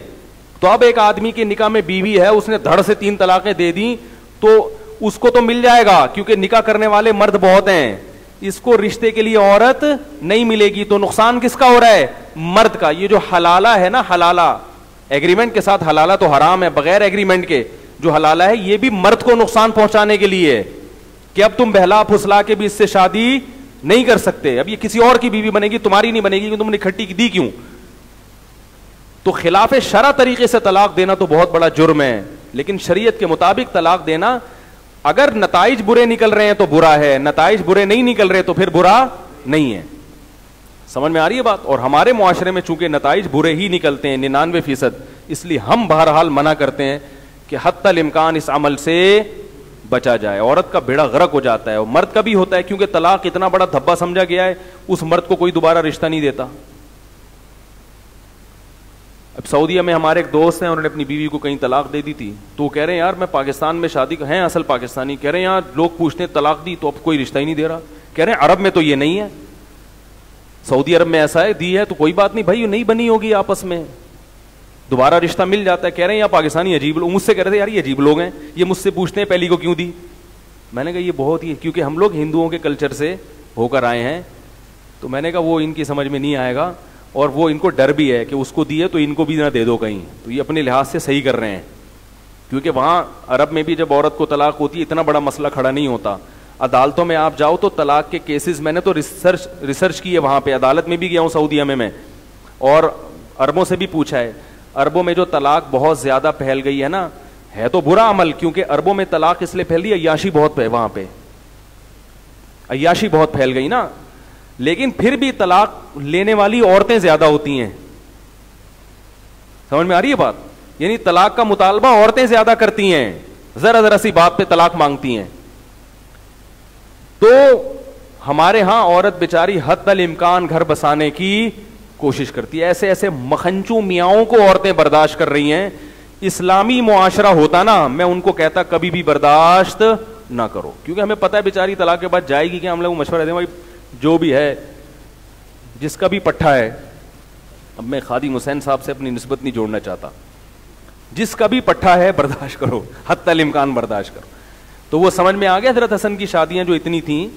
تو اب ایک آدمی کے نکاح میں بیوی ہے, اس نے دھڑ سے 3 طلاقیں دے دیں تو اس کو تو مل جائے گا کیونکہ نکاح کرنے والے مرد بہت ہیں. اس کو رشتے کے لیے عورت نہیں ملے گی, تو نقصان کس کا ہو رہا ہے؟ مرد کا. یہ جو حلالہ ہے نا, حلالہ ایگریمنٹ کے ساتھ, حلالہ تو حرام ہے بغیر ایگریمنٹ کے, جو حلالہ ہے یہ بھی مرد کو نقصان پہنچانے کے لیے کہ اب تم بہلا پھسلا کے بھی اس سے شادی نہیں کر سکتے, اب یہ کسی اور کی بیوی بنے گی, تمہاری نہیں بنے گی, کہ تم نے اکٹھی دی کیوں. تو خلاف شرع طریقے سے طلاق دینا تو بہت بڑا جرم ہے, لیکن شریعت کے مطابق طلاق دینا اگر نتائج برے نکل رہے ہیں تو برا ہے, نتائج برے نہیں نکل رہے تو پھر برا نہیں ہے. سمجھ میں آ رہی ہے بات؟ اور ہمارے معاشرے میں چونکہ نتائج برے ہی نکلتے ہیں 99%, اس لیے ہم بہرحال منع کرتے ہیں کہ کہ حتی الامکان اس عمل سے بچا جائے. عورت کا بیڑا غرق ہو جاتا ہے, اور مرد کا بھی ہوتا ہے, کیونکہ طلاق اتنا بڑا دھبا سمجھا گیا ہے, اس مرد کو کوئی دوبارہ رشتہ نہیں دیتا. اب سعودیہ میں ہمارے ایک دوست ہیں, انہوں نے اپنی بیوی کو کہیں طلاق دے دی تھی, تو وہ کہہ رہے ہیں یار میں پاکستان میں شادی ہیں اصل پاکستانی, کہہ رہے ہیں یار لوگ پوچھتے ہیں طلاق دی تو اب کوئی رشتہ ہی نہیں دے رہا. کہہ رہے ہیں عرب میں تو یہ نہیں ہے, سعودی عرب میں ایسا ہے, دی ہے تو کوئی بات نہیں بھائی, نہیں بنی ہوگی آپس میں, دوبارہ رشتہ مل جاتا ہے. کہہ رہے ہیں یار پاکستانی عجیب لوگ, مجھ سے کہہ رہے تھے یار یہ عجیب لوگ ہیں, یہ مجھ سے پوچھتے ہیں پہلی کو کیوں دی. میں نے کہا یہ بہت ہی, کیونکہ ہم لوگ ہندوؤں کے کلچر سے ہو کر آئے ہیں, تو میں نے کہا وہ ان کی سمجھ میں نہیں آئے گا, اور وہ ان کو ڈر بھی ہے کہ اس کو دیے تو ان کو بھی نہ دے دو کہیں, تو یہ اپنے لحاظ سے صحیح کر رہے ہیں. کیونکہ وہاں عرب میں بھی جب عورت کو طلاق ہوتی ہے اتنا بڑا مسئلہ کھڑا نہیں ہوتا. عدالتوں میں آپ جاؤ تو طلاق کے کیسز, میں نے تو ریسرچ کی ہے وہاں پہ, عدالت میں بھی گیا ہوں سعودیہ میں, اور عربوں سے بھی پوچھا ہے. عربوں میں جو طلاق بہت زیادہ پھیل گئی ہے نا, ہے تو برا عمل, کیونکہ عربوں میں طلاق اس لیے پھیل گئی, عیاشی بہت ہے وہاں پہ, عیاشی بہت پھیل گئی نا, لیکن پھر بھی طلاق لینے والی عورتیں زیادہ ہوتی ہیں. سمجھ میں آ رہی ہے بات؟ یعنی طلاق کا مطالبہ عورتیں زیادہ کرتی ہیں, ذرا ذرا سی بات پہ طلاق مانگتی ہیں. تو ہمارے ہاں عورت بیچاری حتی الامکان گھر بسانے کی کوشش کرتی ہے. ایسے ایسے مکھنچو میاؤں کو عورتیں برداشت کر رہی ہیں. اسلامی معاشرہ ہوتا نا, میں ان کو کہتا کبھی بھی برداشت نہ کرو, کیونکہ ہمیں پتہ ہے بیچاری طلاق کے بعد جائے گی کہ ہم لوگ مشورہ دیں بھائی جو بھی ہے, جس کا بھی پٹھا ہے, اب میں خادم حسین صاحب سے اپنی نسبت نہیں جوڑنا چاہتا, جس کا بھی پٹھا ہے برداشت کرو, حتی الامکان برداشت کرو. تو وہ سمجھ میں آ گیا حضرت حسن کی شادیاں جو اتنی تھیں,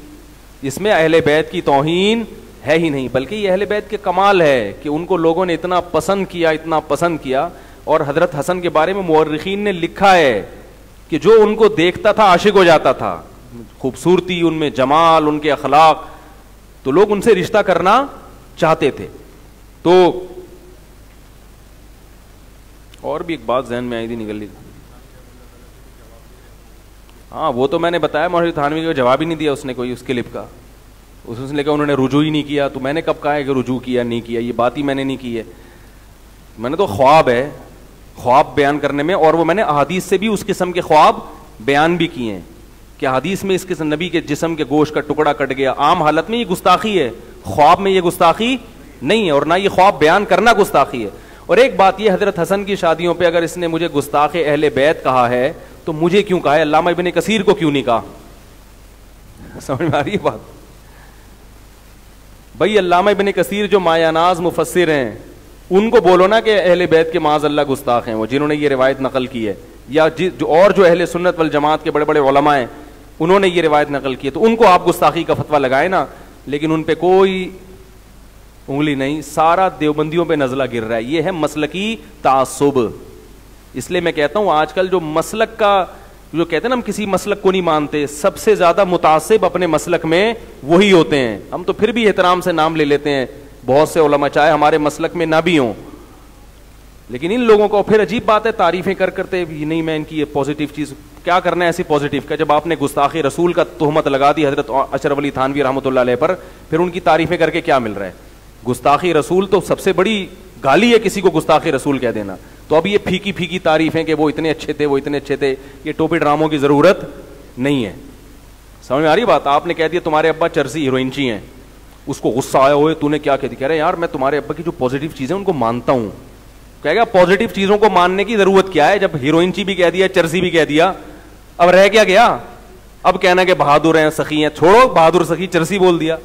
اس میں اہل بیت کی توہین ہے ہی نہیں, بلکہ یہ اہل بیت کے کمال ہے کہ ان کو لوگوں نے اتنا پسند کیا, اتنا پسند کیا. اور حضرت حسن کے بارے میں مورخین نے لکھا ہے کہ جو ان کو دیکھتا تھا عاشق ہو جاتا تھا, خوبصورتی ان میں, جمال, ان کے اخلاق, تو لوگ ان سے رشتہ کرنا چاہتے تھے. تو اور بھی ایک بات ذہن میں آئی تھی, نکل لی. ہاں وہ تو میں نے بتایا, مولوی تھانوی کو جواب ہی نہیں دیا اس نے کوئی اس کلپ کا, اس نے کہا انہوں نے رجوع ہی نہیں کیا. تو میں نے کب کہا ہے کہ رجوع کیا نہیں کیا, یہ بات ہی میں نے نہیں کی ہے. میں نے تو خواب ہے, خواب بیان کرنے میں, اور وہ میں نے احادیث سے بھی اس قسم کے خواب بیان بھی کیے ہیں کہ حدیث میں اس قسم نبی کے جسم کے گوشت کا ٹکڑا کٹ گیا. عام حالت میں یہ گستاخی ہے, خواب میں یہ گستاخی نہیں ہے, اور نہ یہ خواب بیان کرنا گستاخی ہے. اور ایک بات یہ, حضرت حسن کی شادیوں پہ اگر اس نے مجھے گستاخ اہل بیت کہا ہے تو مجھے کیوں کہا ہے, علامہ ابن کثیر کو کیوں نہیں کہا؟ سمجھ میں آ رہی ہے بات؟ بھائی علامہ ابن کثیر جو مایہ ناز مفسر ہیں, ان کو بولو نا کہ اہل بیت کے معاذ اللہ گستاخ ہیں وہ, جنہوں نے یہ روایت نقل کی ہے, یا جو اہل سنت والجماعت کے بڑے بڑے علماء ہیں انہوں نے یہ روایت نقل کی ہے, تو ان کو آپ گستاخی کا فتویٰ لگائے نا, لیکن ان پہ کوئی انگلی نہیں. سارا دیوبندیوں پہ نزلہ گر رہا ہے. یہ ہے مسلکی تعصب. اس لیے میں کہتا ہوں آج کل جو مسلک کا جو کہتے ہیں نا ہم کسی مسلک کو نہیں مانتے, سب سے زیادہ متعصب اپنے مسلک میں وہی ہوتے ہیں. ہم تو پھر بھی احترام سے نام لے لیتے ہیں بہت سے علماء, چاہے ہمارے مسلک میں نہ بھی ہوں, لیکن ان لوگوں کو پھر عجیب بات ہے تعریفیں کرتے نہیں, میں ان کی یہ پازیٹیو چیز کیا کرنا ہے ایسی پازیٹیو کا, جب آپ نے گستاخی رسول کا تہمت لگا دی حضرت اشرف علی تھانوی رحمۃ اللہ علیہ پر, پھر ان کی تعریفیں کر کے کیا مل رہا ہے؟ گستاخی رسول تو سب سے بڑی گالی ہے کسی کو گستاخی رسول کہہ دینا. تو اب یہ پھیکی پھیکی تعریفیں کہ وہ اتنے اچھے تھے, وہ اتنے اچھے تھے, یہ ٹوپی ڈراموں کی ضرورت نہیں ہے. سمجھ میں آ رہی بات؟ آپ نے کہہ دیا تمہارے ابا چرسی ہیروئنچی ہیں, اس کو غصہ آیا ہوئے تو نے کیا کہہ دیا, کہہ رہے یار میں تمہارے ابا کی جو پازیٹیو چیزیں ان کو مانتا ہوں. کہے گا پازیٹیو چیزوں کو ماننے کی ضرورت کیا ہے, جب ہیروئنچی بھی کہہ دیا, چرسی بھی کہہ دیا, اب رہ کیا گیا؟ اب کہنا کہ بہادر ہیں, سخی ہیں, چھوڑو بہادر سخی, چرسی بول دیا.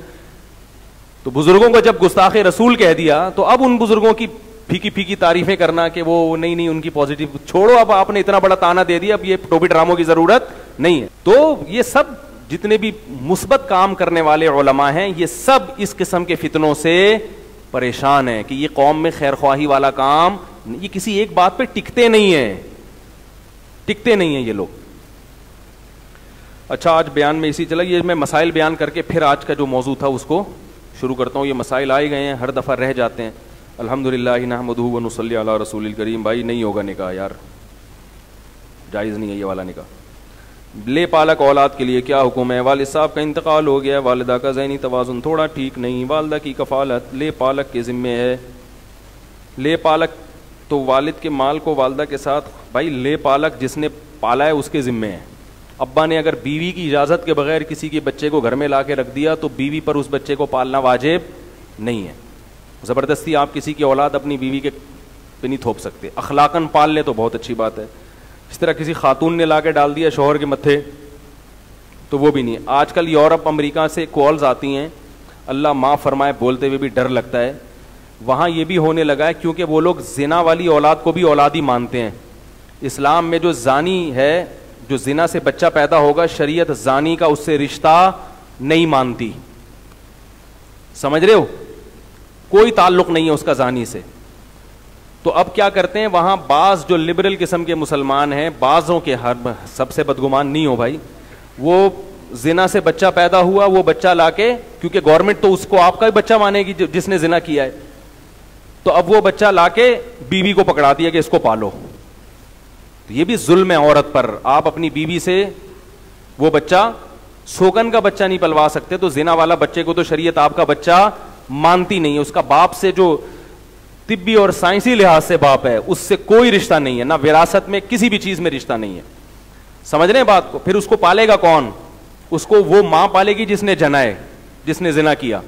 تو بزرگوں کو جب گستاخ رسول کہہ دیا تو اب ان بزرگوں کی پھیکی پھیکی تعریفیں کرنا کہ وہ نہیں ان کی پازیٹیو, چھوڑو, اب آپ نے اتنا بڑا تانا دے دیا, اب یہ ٹوپی ڈراموں کی ضرورت نہیں ہے. تو یہ سب جتنے بھی مثبت کام کرنے والے علماء ہیں یہ سب اس قسم کے فتنوں سے پریشان ہیں کہ یہ قوم میں خیر خواہی والا کام, یہ کسی ایک بات پہ ٹکتے نہیں ہیں یہ لوگ. اچھا آج بیان میں اسی چلا, یہ میں مسائل بیان کر کے پھر آج کا جو موضوع تھا اس کو شروع کرتا ہوں. یہ مسائل آئے گئے ہیں, ہر دفعہ رہ جاتے ہیں. الحمدللہ نحمدہ و نصلی علی رسول الکریم. بھائی نہیں ہوگا نکاح یار, جائز نہیں ہے یہ والا نکاح. لے پالک اولاد کے لیے کیا حکم ہے؟ والد صاحب کا انتقال ہو گیا, والدہ کا ذہنی توازن تھوڑا ٹھیک نہیں, والدہ کی کفالت لے پالک کے ذمے ہے. لے پالک تو والد کے مال کو والدہ کے ساتھ بھائی لے پالک جس نے پالا ہے اس کے ذمے ہے. ابا نے اگر بیوی کی اجازت کے بغیر کسی کے بچے کو گھر میں لا کے رکھ دیا تو بیوی پر اس بچے کو پالنا واجب نہیں ہے. زبردستی آپ کسی کی اولاد اپنی بیوی کے پہ نہیں تھوپ سکتے. اخلاقاً پال لے تو بہت اچھی بات ہے. اس طرح کسی خاتون نے لا کے ڈال دیا شوہر کے متھے تو وہ بھی نہیں. آج کل یورپ امریکہ سے کالز آتی ہیں, اللہ معاف فرمائے بولتے ہوئے بھی ڈر لگتا ہے. وہاں یہ بھی ہونے لگا ہے کیونکہ وہ لوگ زنا والی اولاد کو بھی اولاد ہی مانتے ہیں. اسلام میں جو زانی ہے, جو زنا سے بچہ پیدا ہوگا, شریعت زانی کا اس سے رشتہ نہیں مانتی. سمجھ رہے ہو, کوئی تعلق نہیں ہے اس کا زانی سے. تو اب کیا کرتے ہیں وہاں بعض جو لبرل قسم کے مسلمان ہیں, بعضوں کے, ہر سب سے بدگمان نہیں ہو بھائی, وہ زنا سے بچہ پیدا ہوا, وہ بچہ لا کے, کیونکہ گورنمنٹ تو اس کو آپ کا ہی بچہ مانے گی جس نے زنا کیا ہے, تو اب وہ بچہ لا کے بیوی کو پکڑا دیا کہ اس کو پالو. تو یہ بھی ظلم ہے عورت پر. آپ اپنی بیوی سے وہ بچہ, سوگن کا بچہ نہیں پلوا سکتے, تو زنا والا بچے کو تو شریعت آپ کا بچہ مانتی نہیں ہے. اس کا باپ سے جو طبی اور سائنسی لحاظ سے باپ ہے اس سے کوئی رشتہ نہیں ہے, نہ وراثت میں کسی بھی چیز میں رشتہ نہیں ہے. سمجھ رہے ہیں بات کو. پھر اس کو پالے گا کون؟ اس کو وہ ماں پالے گی جس نے جنا ہے, جس نے زنا کیا,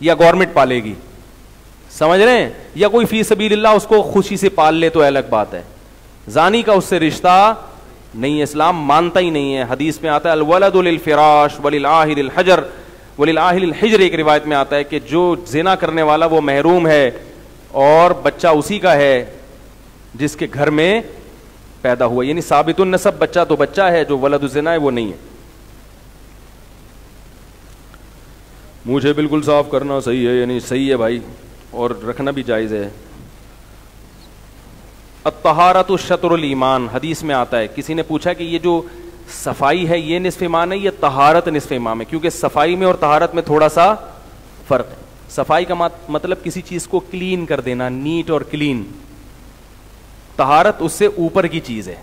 یا گورنمنٹ پالے گی. سمجھ رہے ہیں, یا کوئی فی سبیل اللہ اس کو خوشی سے پال لے تو الگ بات ہے. زانی کا اس سے رشتہ نہیں ہے, اسلام مانتا ہی نہیں ہے. حدیث میں آتا ہے الولد للفراش وللآہل الحجر وللآہل الحجر, ایک روایت میں آتا ہے کہ جو زنا کرنے والا وہ محروم ہے اور بچہ اسی کا ہے جس کے گھر میں پیدا ہوا. یعنی ثابت النسب بچہ تو بچہ ہے, جو ولد الزنا ہے وہ نہیں ہے. مجھے بالکل صاف کرنا صحیح ہے, یعنی صحیح ہے بھائی, اور رکھنا بھی جائز ہے. الطہارۃ شطر الایمان, حدیث میں آتا ہے. کسی نے پوچھا کہ یہ جو صفائی ہے یہ نصف ایمان ہے, یہ طہارت نصف ایمان ہے, کیونکہ صفائی میں اور طہارت میں تھوڑا سا فرق ہے. صفائی کا مطلب کسی چیز کو کلین کر دینا, نیٹ اور کلین. طہارت اس سے اوپر کی چیز ہے.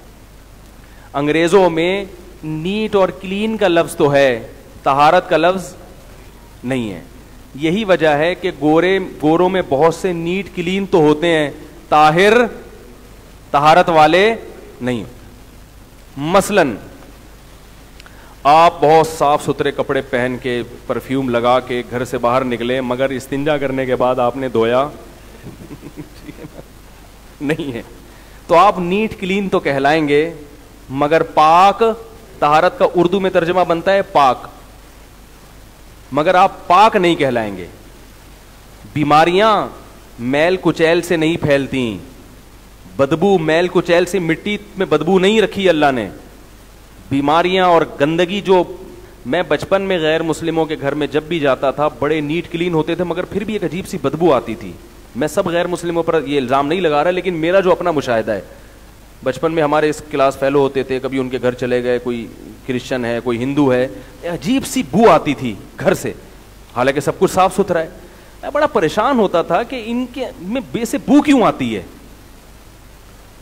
انگریزوں میں نیٹ اور کلین کا لفظ تو ہے, طہارت کا لفظ نہیں ہے. یہی وجہ ہے کہ گوروں میں بہت سے نیٹ کلین تو ہوتے ہیں, طاہر طہارت والے نہیں. مثلاً آپ بہت صاف ستھرے کپڑے پہن کے پرفیوم لگا کے گھر سے باہر نکلے, مگر استنجا کرنے کے بعد آپ نے دھویا نہیں ہے, تو آپ نیٹ کلین تو کہلائیں گے, مگر پاک, طہارت کا اردو میں ترجمہ بنتا ہے پاک, مگر آپ پاک نہیں کہلائیں گے. بیماریاں میل کچیل سے نہیں پھیلتی, بدبو میل کچیل سے, مٹی میں بدبو نہیں رکھی اللہ نے. بیماریاں اور گندگی, جو میں بچپن میں غیر مسلموں کے گھر میں جب بھی جاتا تھا بڑے نیٹ کلین ہوتے تھے, مگر پھر بھی ایک عجیب سی بدبو آتی تھی. میں سب غیر مسلموں پر یہ الزام نہیں لگا رہا, لیکن میرا جو اپنا مشاہدہ ہے, بچپن میں ہمارے اس کلاس فیلو ہوتے تھے, کبھی ان کے گھر چلے گئے, کوئی کرسچن ہے کوئی ہندو ہے, عجیب سی بو آتی تھی گھر سے, حالانکہ سب کچھ صاف ستھرا ہے. میں بڑا پریشان ہوتا تھا کہ ان کے میں بے سے بو کیوں آتی ہے.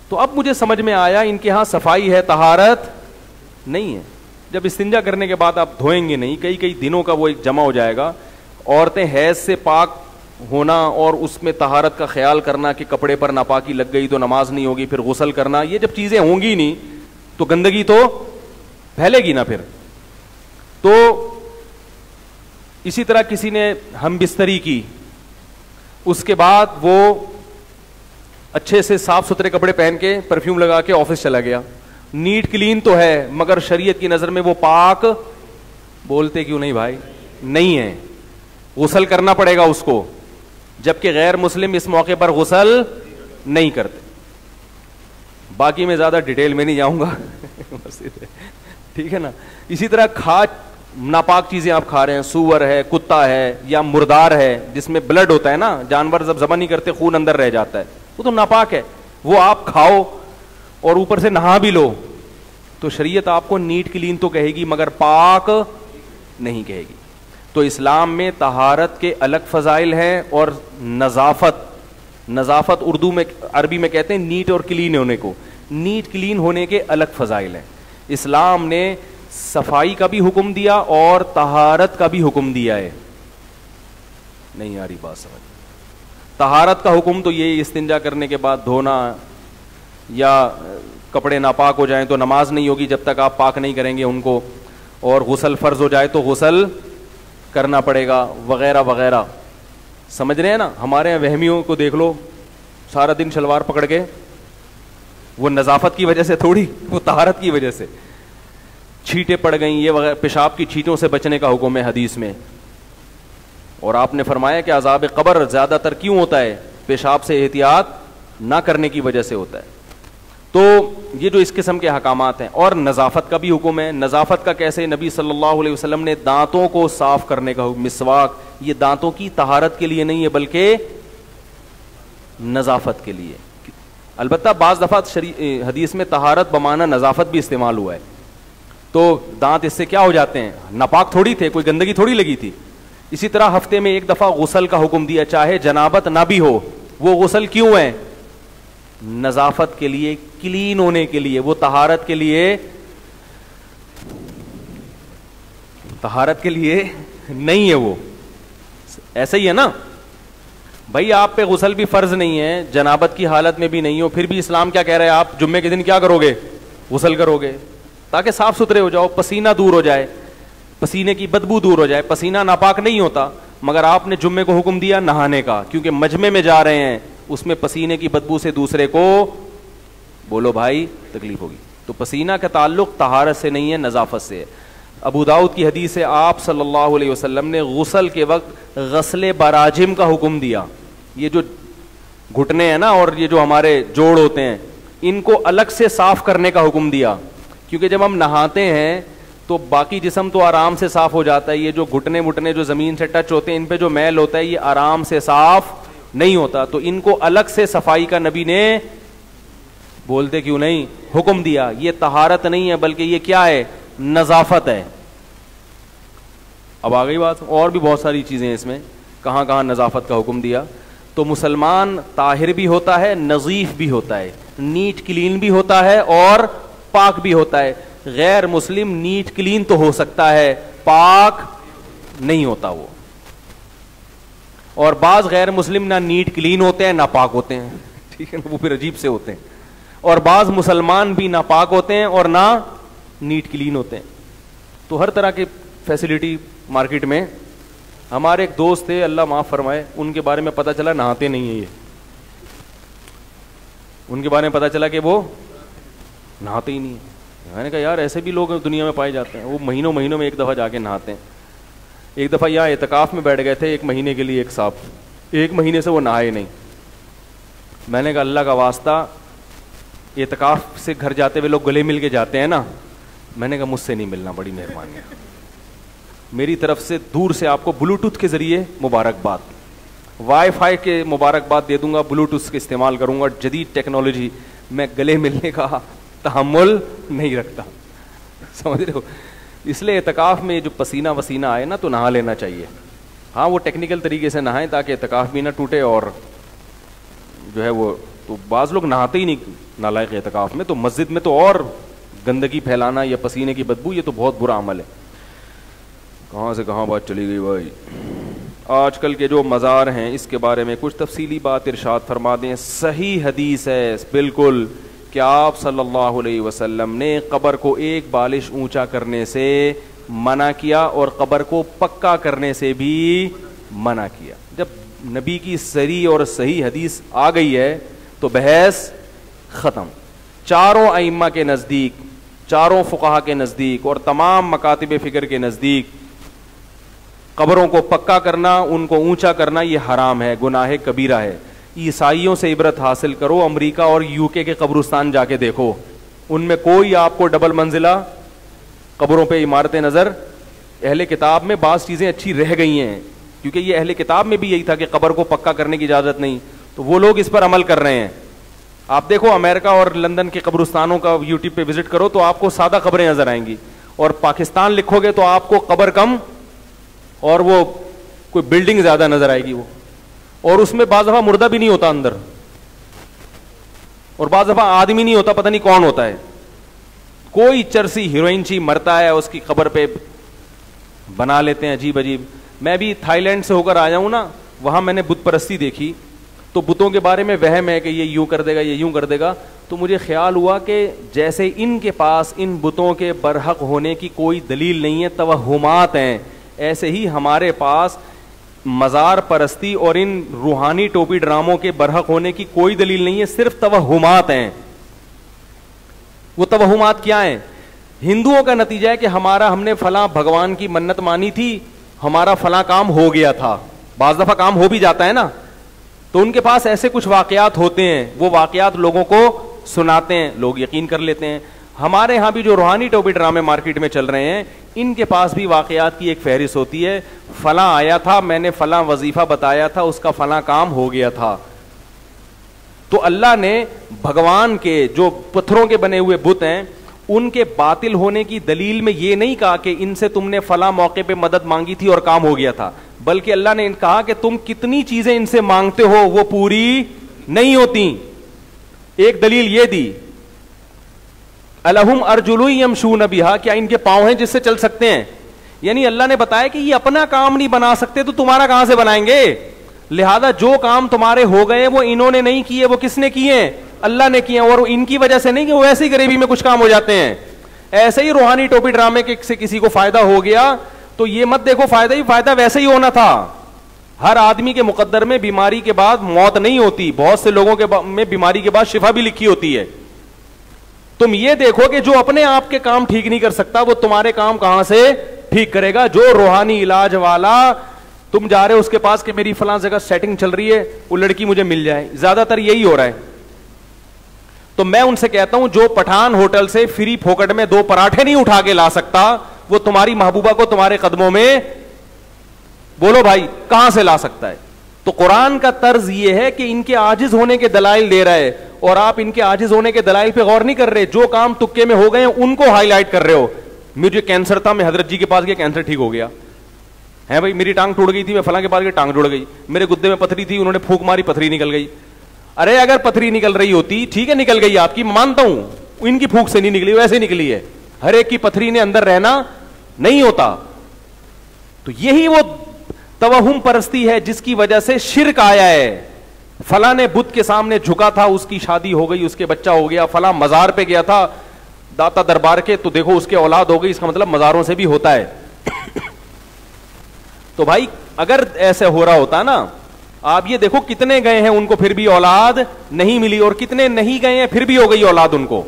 تو اب مجھے سمجھ میں آیا ان کے ہاں صفائی ہے, طہارت نہیں ہے. جب استنجا کرنے کے بعد آپ دھوئیں گے نہیں, کئی کئی دنوں کا وہ ایک جمع ہو جائے گا. عورتیں حیض سے پاک ہونا اور اس میں طہارت کا خیال کرنا کہ کپڑے پر ناپاکی لگ گئی تو نماز نہیں ہوگی, پھر غسل کرنا, یہ جب چیزیں ہوں گی نہیں تو گندگی تو پھیلے گی نا. پھر تو اسی طرح کسی نے ہم بستری کی, اس کے بعد وہ اچھے سے صاف ستھرے کپڑے پہن کے پرفیوم لگا کے آفس چلا گیا, نیٹ کلین تو ہے, مگر شریعت کی نظر میں وہ پاک بولتے کیوں نہیں بھائی, نہیں ہے. غسل کرنا پڑے گا اس کو, جبکہ غیر مسلم اس موقع پر غسل نہیں کرتے. باقی میں زیادہ ڈیٹیل میں نہیں جاؤں گا ٹھیک ہے نا. اسی طرح ناپاک چیزیں آپ کھا رہے ہیں, سور ہے, کتا ہے, یا مردار ہے جس میں بلڈ ہوتا ہے نا, جانور جب ذبح نہیں کرتے خون اندر رہ جاتا ہے, وہ تو ناپاک ہے, وہ آپ کھاؤ اور اوپر سے نہا بھی لو تو شریعت آپ کو نیٹ کلین تو کہے گی مگر پاک نہیں کہے گی. تو اسلام میں طہارت کے الگ فضائل ہیں, اور نظافت اردو میں, عربی میں کہتے ہیں نیٹ اور کلین ہونے کو, نیٹ کلین ہونے کے الگ فضائل ہیں. اسلام نے صفائی کا بھی حکم دیا اور طہارت کا بھی حکم دیا ہے. نہیں آ رہی بات سمجھ. طہارت کا حکم تو یہ استنجا کرنے کے بعد دھونا, یا کپڑے ناپاک ہو جائیں تو نماز نہیں ہوگی جب تک آپ پاک نہیں کریں گے ان کو, اور غسل فرض ہو جائے تو غسل کرنا پڑے گا وغیرہ وغیرہ. سمجھ رہے ہیں نا؟ ہمارے یہاں وہمیوں کو دیکھ لو, سارا دن شلوار پکڑ کے, وہ نظافت کی وجہ سے تھوڑی, وہ طہارت کی وجہ سے. چھینٹیں پڑ گئیں یہ وغیرہ, پیشاب کی چھینٹوں سے بچنے کا حکم ہے حدیث میں. اور آپ نے فرمایا کہ عذاب قبر زیادہ تر کیوں ہوتا ہے؟ پیشاب سے احتیاط نہ کرنے کی وجہ سے ہوتا ہے. تو یہ جو اس قسم کے احکامات ہیں. اور نظافت کا بھی حکم ہے. نظافت کا کیسے؟ نبی صلی اللہ علیہ وسلم نے دانتوں کو صاف کرنے کا حکم. مسواک یہ دانتوں کی طہارت کے لیے نہیں ہے بلکہ نظافت کے لیے. البتہ بعض دفعہ حدیث میں طہارت بمانا نظافت بھی استعمال ہوا ہے. تو دانت اس سے کیا ہو جاتے ہیں؟ ناپاک تھوڑی تھے, کوئی گندگی تھوڑی لگی تھی. اسی طرح ہفتے میں ایک دفعہ غسل کا حکم دیا, چاہے جنابت نہ بھی ہو. وہ غسل کیوں ہے؟ نظافت کے لیے, کلین ہونے کے لیے. وہ طہارت کے لیے, طہارت کے لیے نہیں ہے. وہ ایسا ہی ہے نا بھائی, آپ پہ غسل بھی فرض نہیں ہے, جنابت کی حالت میں بھی نہیں ہو, پھر بھی اسلام کیا کہہ رہا ہے؟ آپ جمعے کے دن کیا کرو گے؟ غسل کرو گے, تاکہ صاف ستھرے ہو جاؤ, پسینہ دور ہو جائے, پسینے کی بدبو دور ہو جائے. پسینہ ناپاک نہیں ہوتا, مگر آپ نے جمعے کو حکم دیا نہانے کا, کیونکہ مجمع میں جا رہے ہیں, اس میں پسینے کی بدبو سے دوسرے کو بولو بھائی تکلیف ہوگی. تو پسینہ کا تعلق طہارت سے نہیں ہے, نظافت سے ہے. ابو داؤد کی حدیث ہے, آپ صلی اللہ علیہ وسلم نے غسل کے وقت غسل براجم کا حکم دیا. یہ جو گھٹنے ہیں نا, اور یہ جو ہمارے جوڑ ہوتے ہیں, ان کو الگ سے صاف کرنے کا حکم دیا, کیونکہ جب ہم نہاتے ہیں تو باقی جسم تو آرام سے صاف ہو جاتا ہے. یہ جو گھٹنے وٹنے جو زمین سے ٹچ ہوتے ہیں, ان پہ جو میل ہوتا ہے یہ آرام سے صاف نہیں ہوتا. تو ان کو الگ سے صفائی کا نبی نے, بولتے کیوں نہیں, حکم دیا. یہ طہارت نہیں ہے بلکہ یہ کیا ہے؟ نظافت ہے. اب آ گئی بات. اور بھی بہت ساری چیزیں ہیں اس میں, کہاں کہاں نظافت کا حکم دیا. تو مسلمان طاہر بھی ہوتا ہے, نظیف بھی ہوتا ہے, نیٹ کلین بھی ہوتا ہے اور پاک بھی ہوتا ہے. غیر مسلم نیٹ کلین تو ہو سکتا ہے, پاک نہیں ہوتا وہ. اور بعض غیر مسلم نہ نیٹ کلین ہوتے ہیں نہ پاک ہوتے ہیں, ٹھیک ہے نا, وہ پھر عجیب سے ہوتے ہیں. اور بعض مسلمان بھی نہ پاک ہوتے ہیں اور نہ نیٹ کلین ہوتے ہیں. تو ہر طرح کی فیسلٹی مارکیٹ میں. ہمارے ایک دوست تھے, اللہ معاف فرمائے, ان کے بارے میں پتہ چلا نہاتے نہیں ہیں. یہ ان کے بارے میں پتہ چلا کہ وہ نہاتے ہی نہیں ہیں. میں نے کہا یار ایسے بھی لوگ دنیا میں پائے جاتے ہیں, وہ مہینوں مہینوں میں ایک دفعہ جا کے نہاتے ہیں. ایک دفعہ یہاں اعتکاف میں بیٹھ گئے تھے 1 مہینے کے لیے, ایک صاحب 1 مہینے سے وہ نہائے نہیں. میں نے کہا اللہ کا واسطہ, اعتکاف سے گھر جاتے ہوئے لوگ گلے مل کے جاتے ہیں نا, میں نے کہا مجھ سے نہیں ملنا, بڑی مہربانی ہے, میری طرف سے دور سے آپ کو بلوٹوتھ کے ذریعے مبارکباد, وائی فائی کے مبارکباد دے دوں گا, بلوٹوتھ کے استعمال کروں گا, جدید ٹیکنالوجی. میں گلے ملنے کا تحمل نہیں رکھتا, سمجھ رہے ہو. اس لیے اعتکاف میں جو پسینہ وسینہ آئے نا تو نہا لینا چاہیے. ہاں وہ ٹیکنیکل طریقے سے نہائیں تاکہ اعتکاف بھی نہ ٹوٹے. اور جو ہے وہ, تو بعض لوگ نہاتے ہی نہیں نالائق اعتکاف میں, تو مسجد میں تو اور گندگی پھیلانا یا پسینے کی بدبو, یہ تو بہت برا عمل ہے. کہاں سے کہاں بات چلی گئی بھائی. آج کل کے جو مزار ہیں اس کے بارے میں کچھ تفصیلی بات ارشاد فرما دیں. صحیح حدیث ہے بالکل کہ آپ صلی اللہ علیہ وسلم نے قبر کو 1 بالش اونچا کرنے سے منع کیا اور قبر کو پکا کرنے سے بھی منع کیا. جب نبی کی صریح اور صحیح حدیث آ گئی ہے تو بحث ختم. چاروں ائمہ کے نزدیک, چاروں فقہا کے نزدیک اور تمام مکاتب فکر کے نزدیک قبروں کو پکا کرنا, ان کو اونچا کرنا یہ حرام ہے, گناہ کبیرہ ہے. عیسائیوں سے عبرت حاصل کرو, امریکہ اور UK کے قبرستان جا کے دیکھو, ان میں کوئی آپ کو ڈبل منزلہ قبروں پہ عمارتیں نظر. اہل کتاب میں بعض چیزیں اچھی رہ گئی ہیں, کیونکہ یہ اہل کتاب میں بھی یہی تھا کہ قبر کو پکا کرنے کی اجازت نہیں, تو وہ لوگ اس پر عمل کر رہے ہیں. آپ دیکھو امریکہ اور لندن کے قبرستانوں کا YouTube پہ وزٹ کرو تو آپ کو سادہ قبریں نظر آئیں گی, اور پاکستان لکھو گے تو آپ کو قبر کم اور وہ کوئی بلڈنگ زیادہ نظر آئے گی. وہ اور اس میں بعض دفعہ مردہ بھی نہیں ہوتا اندر, اور بعض دفعہ آدمی نہیں ہوتا, پتہ نہیں کون ہوتا ہے. کوئی چرسی ہیروئن چی مرتا ہے اس کی قبر پہ بنا لیتے ہیں عجیب عجیب. میں بھی تھائی لینڈ سے ہو کر آیا ہوں نا, وہاں میں نے بت پرستی دیکھی. تو بتوں کے بارے میں وہم ہے کہ یہ یوں کر دے گا، یہ یوں کر دے گا. تو مجھے خیال ہوا کہ جیسے ان کے پاس ان بتوں کے برحق ہونے کی کوئی دلیل نہیں ہے، توہمات ہیں، ایسے ہی ہمارے پاس مزار پرستی اور ان روحانی ٹوپی ڈراموں کے برحق ہونے کی کوئی دلیل نہیں ہے، صرف توہمات ہیں. وہ توہمات کیا ہیں؟ ہندوؤں کا نتیجہ ہے کہ ہم نے فلاں بھگوان کی منت مانی تھی، ہمارا فلاں کام ہو گیا تھا. بعض دفعہ کام ہو بھی جاتا ہے نا. تو ان کے پاس ایسے کچھ واقعات ہوتے ہیں، وہ واقعات لوگوں کو سناتے ہیں، لوگ یقین کر لیتے ہیں. ہمارے ہاں بھی جو روحانی ٹوپی ڈرامے مارکیٹ میں چل رہے ہیں، ان کے پاس بھی واقعات کی ایک فہرست ہوتی ہے. فلاں آیا تھا، میں نے فلاں وظیفہ بتایا تھا، اس کا فلاں کام ہو گیا تھا. تو اللہ نے بھگوان کے جو پتھروں کے بنے ہوئے بت ہیں ان کے باطل ہونے کی دلیل میں یہ نہیں کہا کہ ان سے تم نے فلاں موقع پہ مدد مانگی تھی اور کام ہو گیا تھا، بلکہ اللہ نے کہا کہ تم کتنی چیزیں ان سے مانگتے ہو وہ پوری نہیں ہوتی. ایک دلیل یہ دی، الہم ارجل یمشون بہا، کیا ان کے پاؤں ہیں جس سے چل سکتے ہیں؟ یعنی اللہ نے بتایا کہ یہ اپنا کام نہیں بنا سکتے تو تمہارا کہاں سے بنائیں گے؟ لہذا جو کام تمہارے ہو گئے وہ انہوں نے نہیں کیے، وہ کس نے کیے ہیں؟ اللہ نے کیے. اور ان کی وجہ سے نہیں کہ وہ ایسی غریبی میں کچھ کام ہو جاتے ہیں. ایسے ہی روحانی ٹوپی ڈرامے سے کسی کو فائدہ ہو گیا تو یہ مت دیکھو فائدہ ویسے ہی ہونا تھا. ہر آدمی کے مقدر میں بیماری کے بعد موت نہیں ہوتی، بہت سے لوگوں کے میں بیماری کے بعد شفا بھی لکھی ہوتی ہے. تم یہ دیکھو کہ جو اپنے آپ کے کام ٹھیک نہیں کر سکتا وہ تمہارے کام کہاں سے ٹھیک کرے گا؟ جو روحانی علاج والا، تم جا رہے ہو اس کے پاس کہ میری فلاں جگہ سیٹنگ چل رہی ہے، وہ لڑکی مجھے مل جائے، زیادہ تر یہی ہو رہا ہے. تو میں ان سے کہتا ہوں جو پٹھان ہوٹل سے فری پھوکٹ میں 2 پراٹھے نہیں اٹھا کے لا سکتا وہ تمہاری محبوبہ کو تمہارے قدموں میں، بولو بھائی، کہاں سے لا سکتا ہے؟ تو قرآن کا طرز یہ ہے کہ ان کے عاجز ہونے کے دلائل دے رہا ہے اور آپ ان کے عاجز ہونے کے دلائل پہ غور نہیں کر رہے. جو کام تکے میں ہو گئے ہیں ان کو ہائی لائٹ کر رہے ہو. مجھے کینسر تھا، میں حضرت جی کے پاس گیا، کینسر ٹھیک ہو گیا ہے. بھائی میری ٹانگ ٹوٹ گئی تھی، میں فلاں کے پاس گیا، ٹانگ جڑ گئی. میرے گدے میں پتھری تھی، انہوں نے پھونک ماری، پتھری نکل گئی. ارے اگر پتھری نکل رہی ہوتی ٹھیک ہے، نکل گئی آپ کی، مانتا ہوں، ان کی پھونک سے نہیں نکلی، ویسے نکلی ہے. ہر ایک کی پتھری نے اندر رہنا نہیں ہوتا. تو یہی وہ توہم پرستی ہے جس کی وجہ سے شرک آیا ہے. فلاں نے بت کے سامنے جھکا تھا، اس کی شادی ہو گئی، اس کے بچہ ہو گیا. فلاں مزار پہ گیا تھا داتا دربار کے، تو دیکھو اس کے اولاد ہو گئی. اس کا مطلب مزاروں سے بھی ہوتا ہے. تو بھائی اگر ایسے ہو رہا ہوتا نا، آپ یہ دیکھو کتنے گئے ہیں ان کو پھر بھی اولاد نہیں ملی، اور کتنے نہیں گئے ہیں پھر بھی ہو گئی اولاد ان کو.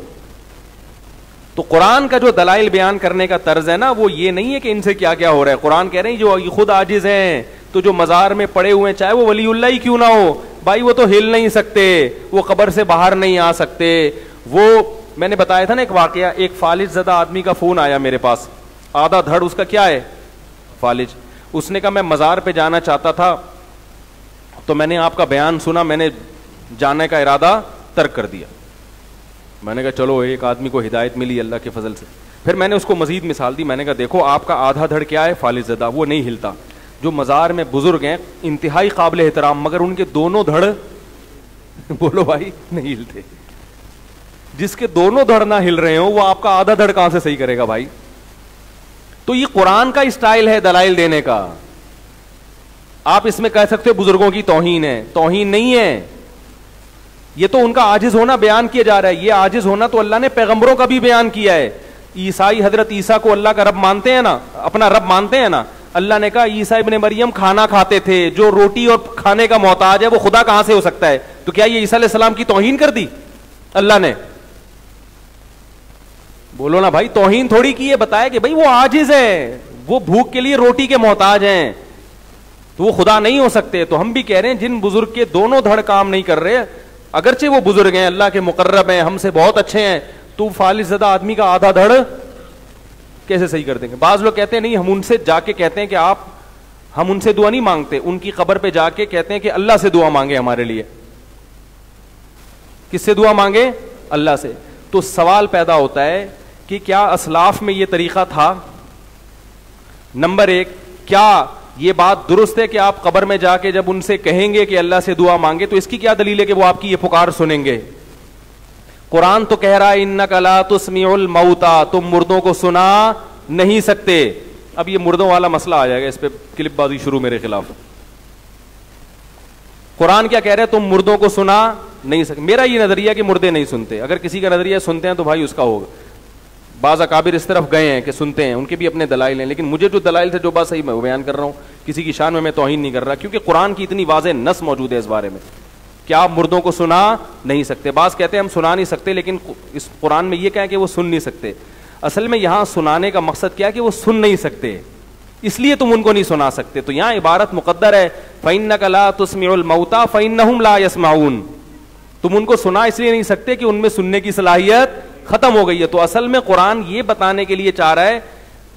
تو قرآن کا جو دلائل بیان کرنے کا طرز ہے نا وہ یہ نہیں ہے کہ ان سے کیا کیا ہو رہا ہے. قرآن کہہ رہے ہیں جو خود عاجز ہیں، تو جو مزار میں پڑے ہوئے ہیں چاہے وہ ولی اللہ ہی کیوں نہ ہو بھائی، وہ تو ہل نہیں سکتے، وہ قبر سے باہر نہیں آ سکتے. وہ میں نے بتایا تھا نا ایک واقعہ، ایک فالج زدہ آدمی کا فون آیا میرے پاس، آدھا دھڑ اس کا کیا ہے؟ فالج. اس نے کہا میں مزار پہ جانا چاہتا تھا، تو میں نے آپ کا بیان سنا، میں نے جانے کا ارادہ ترک کر دیا. میں نے کہا چلو ایک آدمی کو ہدایت ملی اللہ کے فضل سے. پھر میں نے اس کو مزید مثال دی، میں نے کہا دیکھو آپ کا آدھا دھڑ کیا ہے؟ فالج زدہ، وہ نہیں ہلتا. جو مزار میں بزرگ ہیں انتہائی قابل احترام، مگر ان کے دونوں دھڑ بولو بھائی نہیں ہلتے. جس کے دونوں دھڑ نہ ہل رہے ہوں وہ آپ کا آدھا دھڑ کہاں سے صحیح کرے گا بھائی؟ تو یہ قرآن کا اسٹائل ہے دلائل دینے کا. آپ اس میں کہہ سکتے ہو بزرگوں کی توہین ہے، توہین نہیں ہے. یہ تو ان کا عاجز ہونا بیان کیا جا رہا ہے. یہ عاجز ہونا تو اللہ نے پیغمبروں کا بھی بیان کیا ہے. عیسائی حضرت عیسیٰ کو اللہ کا رب مانتے ہیں نا، اپنا رب مانتے ہیں نا. اللہ نے کہا عیسیٰ ابن مریم کھانا کھاتے تھے، جو روٹی اور کھانے کا محتاج ہے وہ خدا کہاں سے ہو سکتا ہے؟ تو کیا یہ عیسیٰ علیہ السلام کی توہین کر دی اللہ نے؟ بولو نا بھائی، توہین تھوڑی کی ہے. بتایا کہ بھائی وہ عاجز ہے، وہ بھوک کے لیے روٹی کے محتاج ہیں، تو وہ خدا نہیں ہو سکتے. تو ہم بھی کہہ رہے ہیں جن بزرگ کے دونوں دھڑ کام نہیں کر رہے، اگرچہ وہ بزرگ ہیں، اللہ کے مقرب ہیں، ہم سے بہت اچھے ہیں، تو فالج زدہ آدمی کا آدھا دھڑ کیسے صحیح کر دیں گے؟ بعض لوگ کہتے ہیں نہیں، ہم ان سے جا کے کہتے ہیں کہ ہم ان سے دعا نہیں مانگتے، ان کی قبر پہ جا کے کہتے ہیں کہ اللہ سے دعا مانگے ہمارے لیے. کس سے دعا مانگے؟ اللہ سے. تو سوال پیدا ہوتا ہے کہ کیا اسلاف میں یہ طریقہ تھا؟ نمبر 1، کیا یہ بات درست ہے کہ آپ قبر میں جا کے جب ان سے کہیں گے کہ اللہ سے دعا مانگے تو اس کی کیا دلیل ہے کہ وہ آپ کی یہ پکار سنیں گے؟ قرآن تو کہہ رہا ہے انک لا تسمع الموتى، تم مردوں کو سنا نہیں سکتے. اب یہ مردوں والا مسئلہ آ جائے گا، اس پہ کلپ بازی شروع میرے خلاف. قرآن کیا کہہ رہے ہیں؟ تم مردوں کو سنا نہیں سکتے. میرا یہ نظریہ کہ مردے نہیں سنتے. اگر کسی کا نظریہ سنتے ہیں تو بھائی اس کا ہوگا. بعض اکابر اس طرف گئے ہیں کہ سنتے ہیں, ان کے بھی اپنے دلائل ہیں, لیکن مجھے جو دلائل تھے جو بات صحیح میں وہ بیان کر رہا ہوں. کسی کی شان میں توہین نہیں کر رہا, کیونکہ قرآن کی اتنی واضح نص موجود ہے اس بارے میں کہ آپ مردوں کو سنا نہیں سکتے. بعض کہتے ہیں ہم سنا نہیں سکتے, لیکن اس قرآن میں یہ کہیں کہ وہ سن نہیں سکتے. اصل میں یہاں سنانے کا مقصد کیا ہے کہ وہ سن نہیں سکتے, اس لیے تم ان کو نہیں سنا سکتے. تو یہاں عبارت مقدر ہے فَإِنَّكَ لَا تُسْمِعُ الْمَوْتَى فَإِنَّهُمْ لَا يَسْمَعُونَ. تم ان کو سنا اس لیے نہیں سکتے کہ ان میں سننے کی صلاحیت ختم ہو گئی ہے. تو اصل میں قرآن یہ بتانے کے لیے چاہ رہا ہے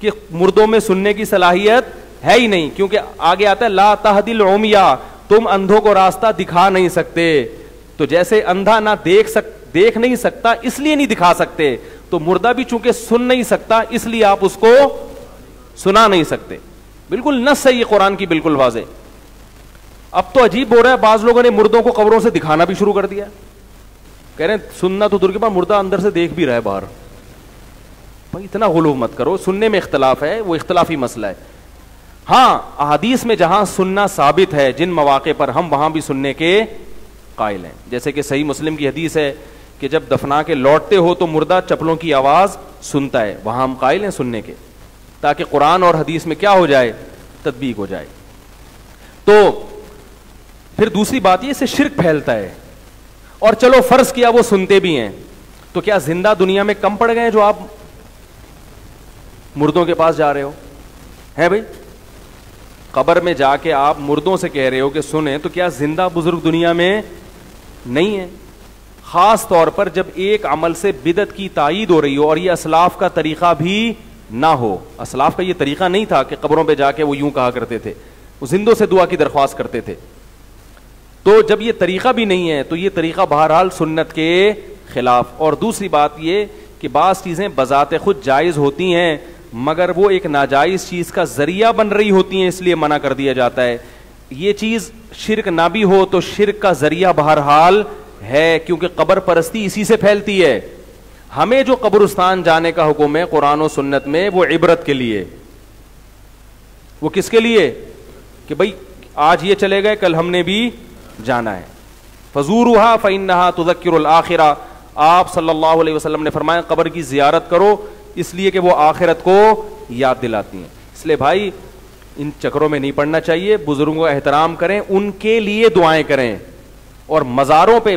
کہ مردوں میں سننے کی صلاحیت ہے ہی نہیں, کیونکہ آگے آتا ہے لا تہدی العمیٰ, تم اندھوں کو راستہ دکھا نہیں سکتے. تو جیسے اندھا نہ دیکھ نہیں سکتا اس لیے نہیں دکھا سکتے, تو مردہ بھی چونکہ سن نہیں سکتا اس لیے آپ اس کو سنا نہیں سکتے. بالکل نص ہے یہ قرآن کی, بالکل واضح. اب تو عجیب ہو رہا ہے, بعض لوگوں نے مردوں کو قبروں سے دکھانا بھی شروع کر دیا. کہہ رہے ہیں سننا تو دور کے بعد مردہ اندر سے دیکھ بھی رہا ہے باہر. بھائی اتنا غلو مت کرو, سننے میں اختلاف ہے, وہ اختلافی مسئلہ ہے. ہاں احادیث میں جہاں سننا ثابت ہے جن مواقع پر, ہم وہاں بھی سننے کے قائل ہیں. جیسے کہ صحیح مسلم کی حدیث ہے کہ جب دفنا کے لوٹتے ہو تو مردہ چپلوں کی آواز سنتا ہے, وہاں ہم قائل ہیں سننے کے, تاکہ قرآن اور حدیث میں کیا ہو جائے, تطبیق ہو جائے. تو پھر دوسری بات یہ, اس سے شرک پھیلتا ہے. اور چلو فرض کیا وہ سنتے بھی ہیں, تو کیا زندہ دنیا میں کم پڑ گئے ہیں جو آپ مردوں کے پاس جا رہے ہو؟ ہے بھائی, قبر میں جا کے آپ مردوں سے کہہ رہے ہو کہ سنیں, تو کیا زندہ بزرگ دنیا میں نہیں ہے؟ خاص طور پر جب ایک عمل سے بدعت کی تائید ہو رہی ہو اور یہ اسلاف کا طریقہ بھی نہ ہو. اسلاف کا یہ طریقہ نہیں تھا کہ قبروں پہ جا کے وہ یوں کہا کرتے تھے, وہ زندوں سے دعا کی درخواست کرتے تھے. تو جب یہ طریقہ بھی نہیں ہے تو یہ طریقہ بہرحال سنت کے خلاف. اور دوسری بات یہ کہ بعض چیزیں بذات خود جائز ہوتی ہیں مگر وہ ایک ناجائز چیز کا ذریعہ بن رہی ہوتی ہیں, اس لیے منع کر دیا جاتا ہے. یہ چیز شرک نہ بھی ہو تو شرک کا ذریعہ بہرحال ہے, کیونکہ قبر پرستی اسی سے پھیلتی ہے. ہمیں جو قبرستان جانے کا حکم ہے قرآن و سنت میں, وہ عبرت کے لیے. وہ کس کے لیے؟ کہ بھئی آج یہ چلے گئے, کل ہم نے بھی جانا ہے. فزورها فإنها تذکر الآخرہ. آپ صلی اللہ علیہ وسلم نے فرمایا قبر کی زیارت کرو اس لیے کہ وہ آخرت کو یاد دلاتی ہیں. اس لیے بھائی ان چکروں میں نہیں پڑنا چاہیے, بزرگوں کا احترام کریں, ان کے لیے دعائیں کریں, اور مزاروں پہ